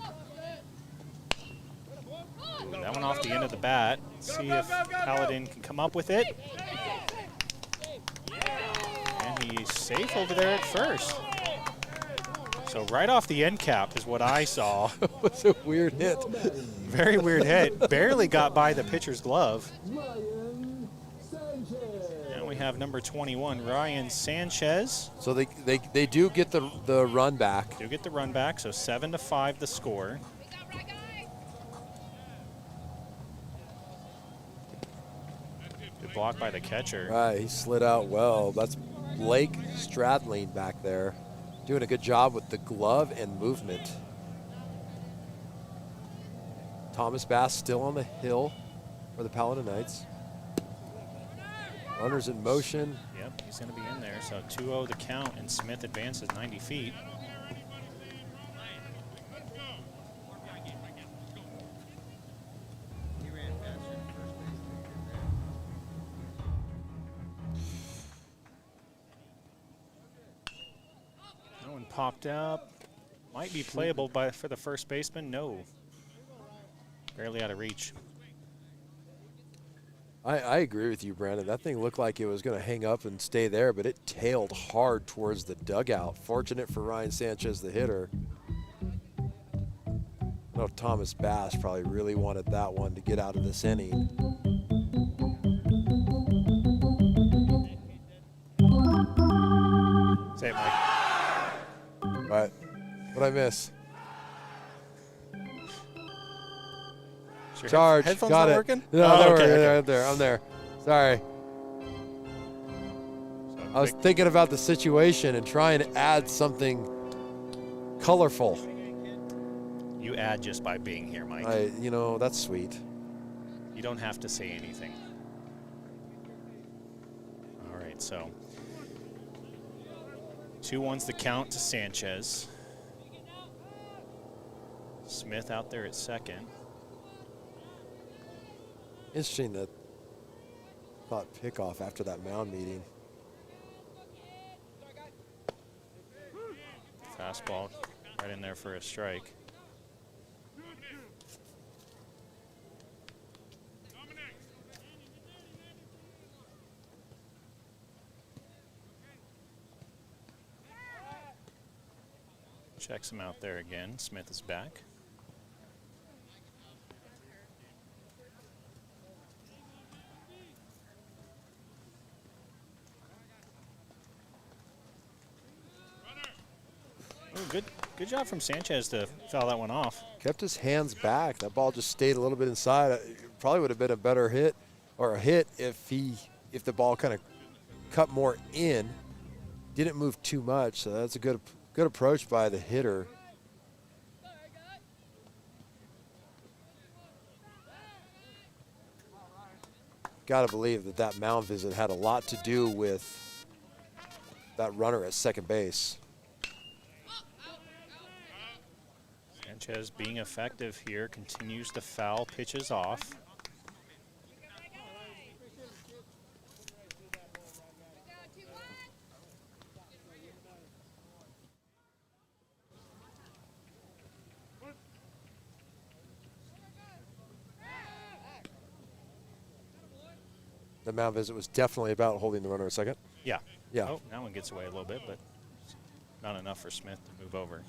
That one off the end of the bat. See if Paladin can come up with it. And he's safe over there at first. So right off the end cap is what I saw. It was a weird hit. Very weird hit. Barely got by the pitcher's glove. Ryan Sanchez. And we have number 21, Ryan Sanchez. So they do get the run back. Do get the run back, so 7-5 the score. Good block by the catcher. Right, he slid out well. That's Blake Stradling back there, doing a good job with the glove and movement. Thomas Bass still on the hill for the Paladin Knights. Runners in motion. Yep, he's going to be in there. So 2-0 the count, and Smith advances 90 feet. No one popped up. Might be playable for the first baseman. No. Barely out of reach. I agree with you, Brandon. That thing looked like it was going to hang up and stay there, but it tailed hard towards the dugout. Fortunate for Ryan Sanchez, the hitter. I know Thomas Bass probably really wanted that one to get out of this inning. Say it, Mike. Right. What'd I miss? Is your Charge. Headphones Got not it. working? No, Oh, they're okay, working. okay. I'm there. Sorry. So I was quick- thinking about the situation and trying to add something colorful. You add just by being here, Mike. You know, that's sweet. You don't have to say anything. All right, so 2-1's the count to Sanchez. Smith out there at second. Interesting that thought pickoff after that mound meeting. Fastball right in there for a strike. Checks him out there again. Smith is back. Ooh, good job from Sanchez to foul that one off. Kept his hands back. That ball just stayed a little bit inside. It probably would have been a better hit or a hit if the ball kind of cut more in. Didn't move too much, so that's a good approach by the hitter. Got to believe that mound visit had a lot to do with that runner at second base. Sanchez being effective here, continues to foul pitches off. The mound visit was definitely about holding the runner at second. Yeah. Yeah. Oh, that one gets away a little bit, but not enough for Smith to move over.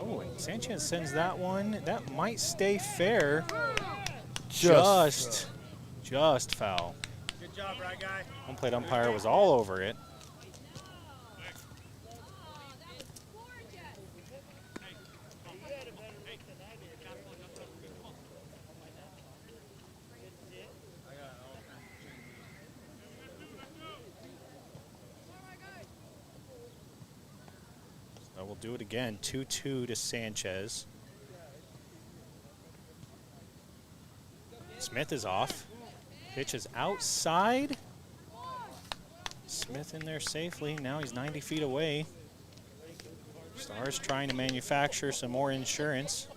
Oh, and Sanchez sends that one. That might stay fair. Just foul. Good job, right guy. Home plate umpire was all over it. So we'll do it again. 2-2 to Sanchez. Smith is off. Pitch is outside. Smith in there safely. Now he's 90 feet away. Stars trying to manufacture some more insurance.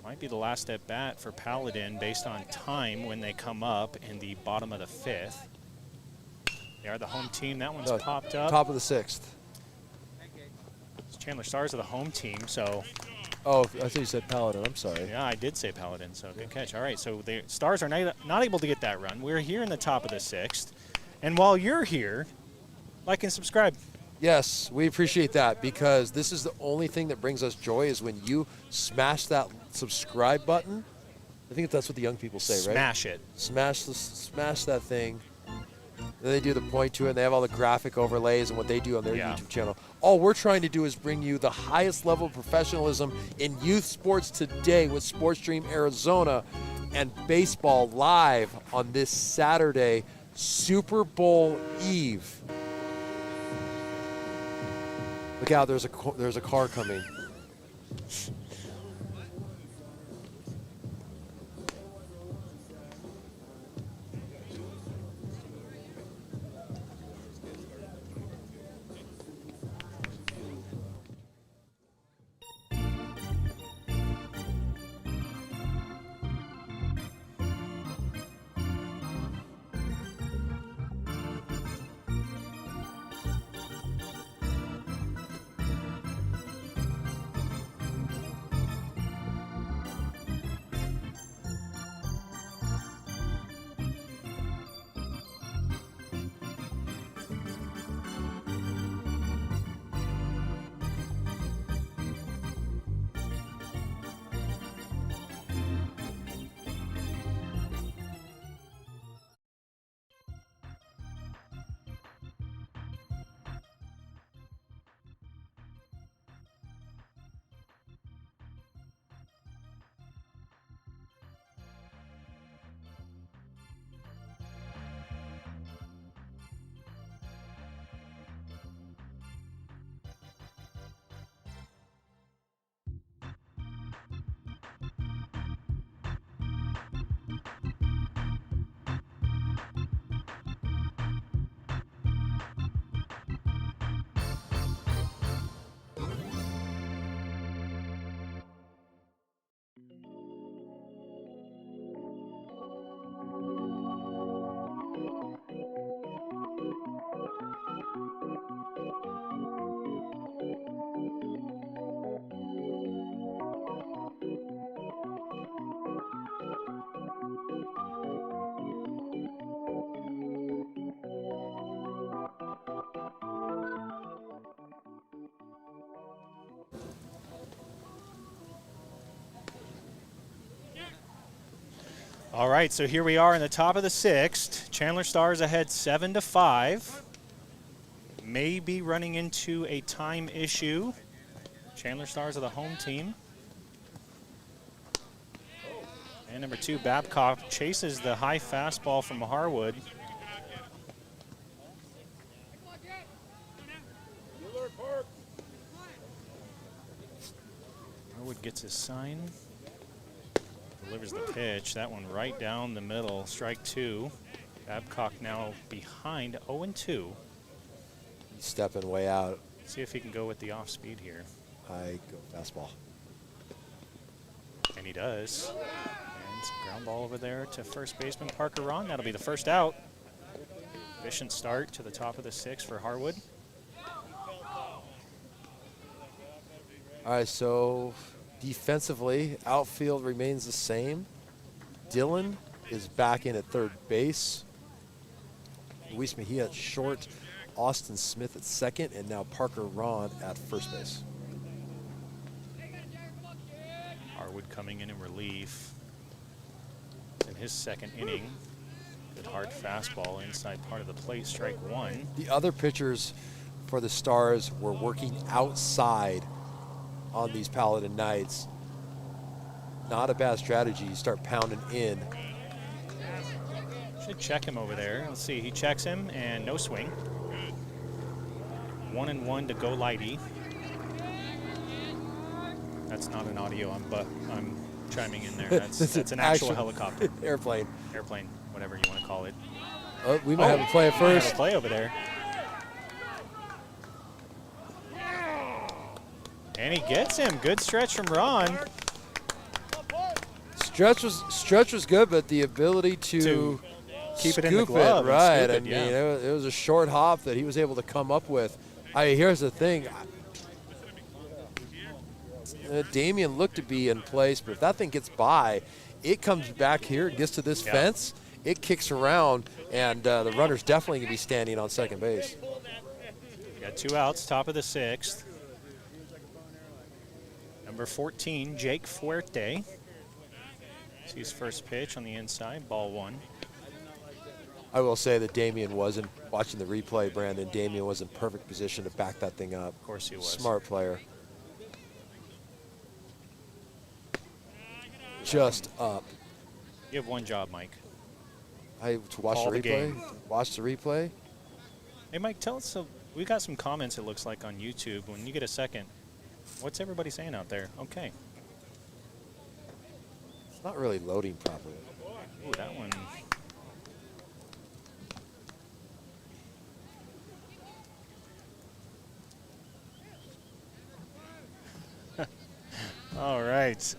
Might be the last at bat for Paladin based on time when they come up in the bottom of the fifth. They are the home team. That one's popped up. Top of the sixth. Chandler Stars are the home team, so Oh, I thought you said Paladin. I'm sorry. yeah, I did say Paladin, so good catch. All right, so the Stars are not able to get that run. We're here in the top of the 6th. And while you're here, like and subscribe. Yes, we appreciate that because this is the only thing that brings us joy is when you smash that subscribe button. I think that's what the young people say, right? Smash it. Smash that thing. Then they do the point to it, and they have all the graphic overlays and what they do on their Yeah. YouTube channel. All we're trying to do is bring you the highest level of professionalism in youth sports today with SportsStream Arizona and baseball live on this Saturday, Super Bowl Eve. Look out, there's a car coming. All right, so here we are in the top of the 6th. Chandler Stars ahead 7-5. May be running into a time issue. Chandler Stars are the home team. And number 2, Babcock chases the high fastball from Harwood. Harwood gets his sign. Delivers the pitch. That one right down the middle. Strike 2. Babcock now behind 0-2. He's stepping way out. See if he can go with the off speed here. I go fastball. And he does. And it's a ground ball over there to first baseman Parker Ron. That'll be the first out. Efficient start to the top of the 6th for Harwood. All right, so defensively, outfield remains the same. Dylan is back in at third base. Luis Mejia at short. Austin Smith at second, and now Parker Ron at first base. Harwood coming in relief in his second inning. Good hard fastball inside part of the plate, strike 1. The other pitchers for the Stars were working outside on these Paladin nights. Not a bad strategy. You start pounding in. Should check him over there. Let's see, he checks him and no swing. 1-1 to go Lighty. That's not an audio, I'm chiming in there. That's an actual helicopter. Airplane. Airplane, whatever you want to call it. Oh, we might have a play at Have first. a play over there. And he gets him. Good stretch from Ron. Stretch was good, but the ability to keep it in the scoop glove. it, right? And I scoop mean, it, yeah. it was a short hop that he was able to come up with. Here's the thing. Damien looked to be in place, but if that thing gets by, it comes back here, it gets to this fence, it kicks around, and the runner's definitely going to be standing on second base. We got 2 outs, top of the 6th. Number 14, Jake Fuerte. Sees first pitch on the inside, ball 1. I will say that Damien wasn't, watching the replay, Brandon, Damien was in perfect position to back that thing up. Of course he was. Smart player. Just up. You have one job, Mike. To watch Call the the replay? game. Watch the replay? Hey, Mike, tell us, we got some comments, it looks like, on YouTube. When you get a second, what's everybody saying out there? Okay. It's not really loading properly. Ooh, that one. All right.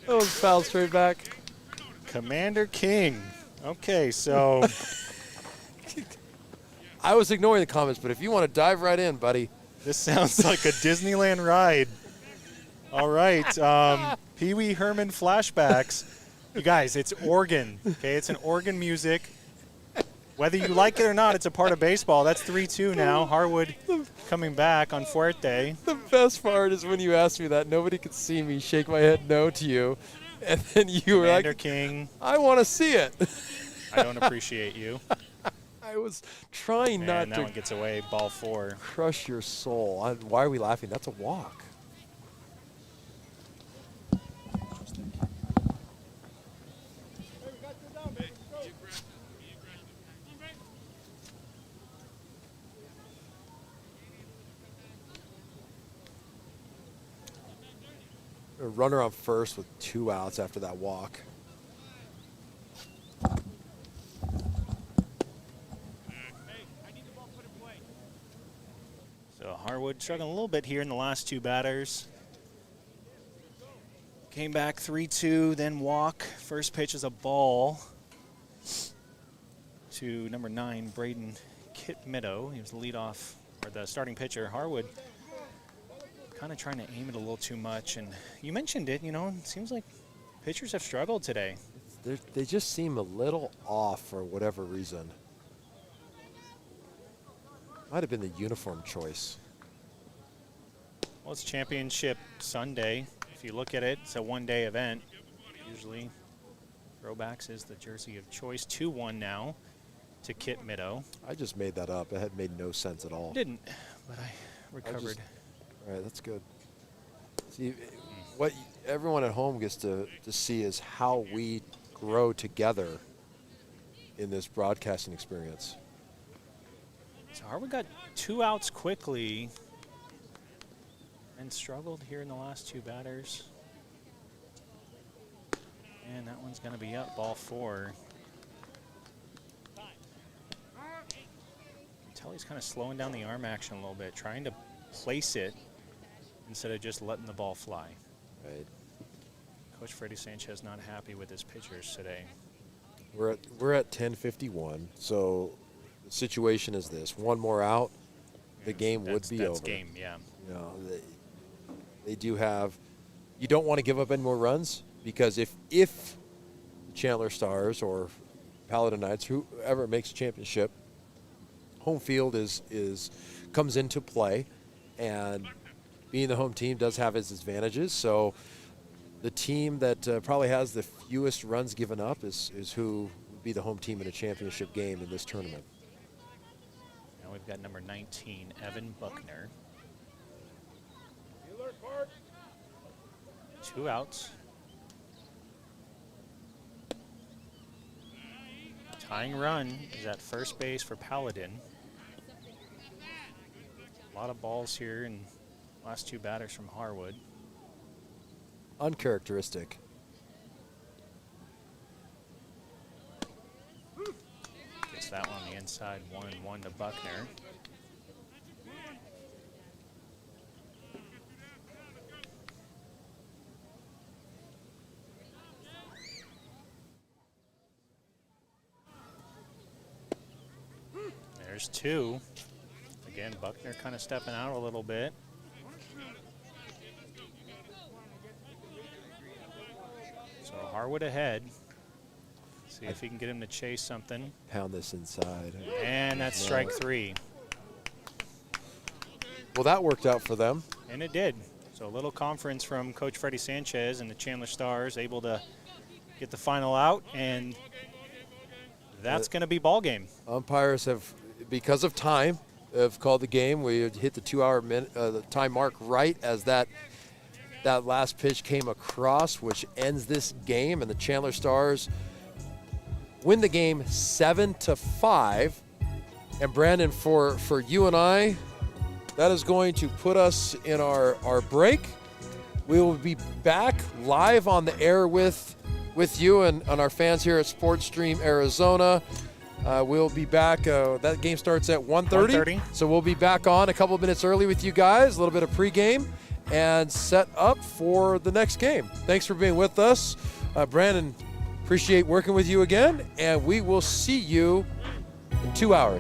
That was fouled straight back. Commander King. Okay, so I was ignoring the comments, but if you want to dive right in, buddy. this sounds like a Disneyland ride. All right. Pee Wee Herman flashbacks. You guys, it's organ. Okay, it's an organ music. Whether you like it or not, it's a part of baseball. That's 3-2 now. Harwood coming back on Fuerte. The best part is when you asked me that, nobody could see me shake my head no to you. And then you were Commander like, King, I want to see it. I don't appreciate you. I was trying And not that to one gets away, ball 4. crush your soul. Why are we laughing? That's a walk. A runner on first with 2 outs after that walk. So Harwood struggling a little bit here in the last 2 batters. Came back 3-2, then walk. First pitch is a ball to number 9, Braden Kitmido. He was the leadoff, or the starting pitcher. Harwood kind of trying to aim it a little too much. And you mentioned it, you know, it seems like pitchers have struggled today. They just seem a little off for whatever reason. Might have been the uniform choice. Well, it's Championship Sunday. If you look at it, it's a one-day event. Usually, throwbacks is the jersey of choice. 2-1 now to Kit Middow. I just made that up. It had made no sense at all. Didn't, but I recovered. All right, that's good. See, what everyone at home gets to see is how we grow together in this broadcasting experience. So Harwood got 2 outs quickly and struggled here in the last 2 batters. And that one's going to be up, ball 4. Telly's kind of slowing down the arm action a little bit, trying to place it instead of just letting the ball fly. Right. Coach Freddie Sanchez not happy with his pitchers today. We're at 10:51, so the situation is this: one more out, the game would be that's over. game, yeah. You know, they do have. You don't want to give up any more runs because if Chandler Stars or Paladin Knights, whoever makes championship, home field comes into play, and being the home team does have its advantages. So the team that probably has the fewest runs given up is who would be the home team in a championship game in this tournament. Now we've got number 19, Evan Buckner. 2 outs. Tying run is at first base for Paladin. A lot of balls here in last 2 batters from Harwood. Uncharacteristic. Gets that one on the inside, 1-1 to Buckner. There's 2. Again, Buckner kind of stepping out a little bit. So Harwood ahead. See if he can get him to chase something. Pound this inside. And that's strike 3. Well, that worked out for them. And it did. So a little conference from Coach Freddie Sanchez and the Chandler Stars, able to get the final out, and that's going to be ball game. Umpires have, because of time, have called the game. We hit the 2-hour the time mark right as that last pitch came across, which ends this game, and the Chandler Stars win the game 7-5. And Brandon, for you and I, that is going to put us in our break. We will be back live on the air with you and our fans here at Sports Stream Arizona. We'll be back. That game starts at 1:30. So we'll be back on a couple of minutes early with you guys, a little bit of pregame, and set up for the next game. Thanks for being with us. Brandon, appreciate working with you again, and we will see you in 2 hours.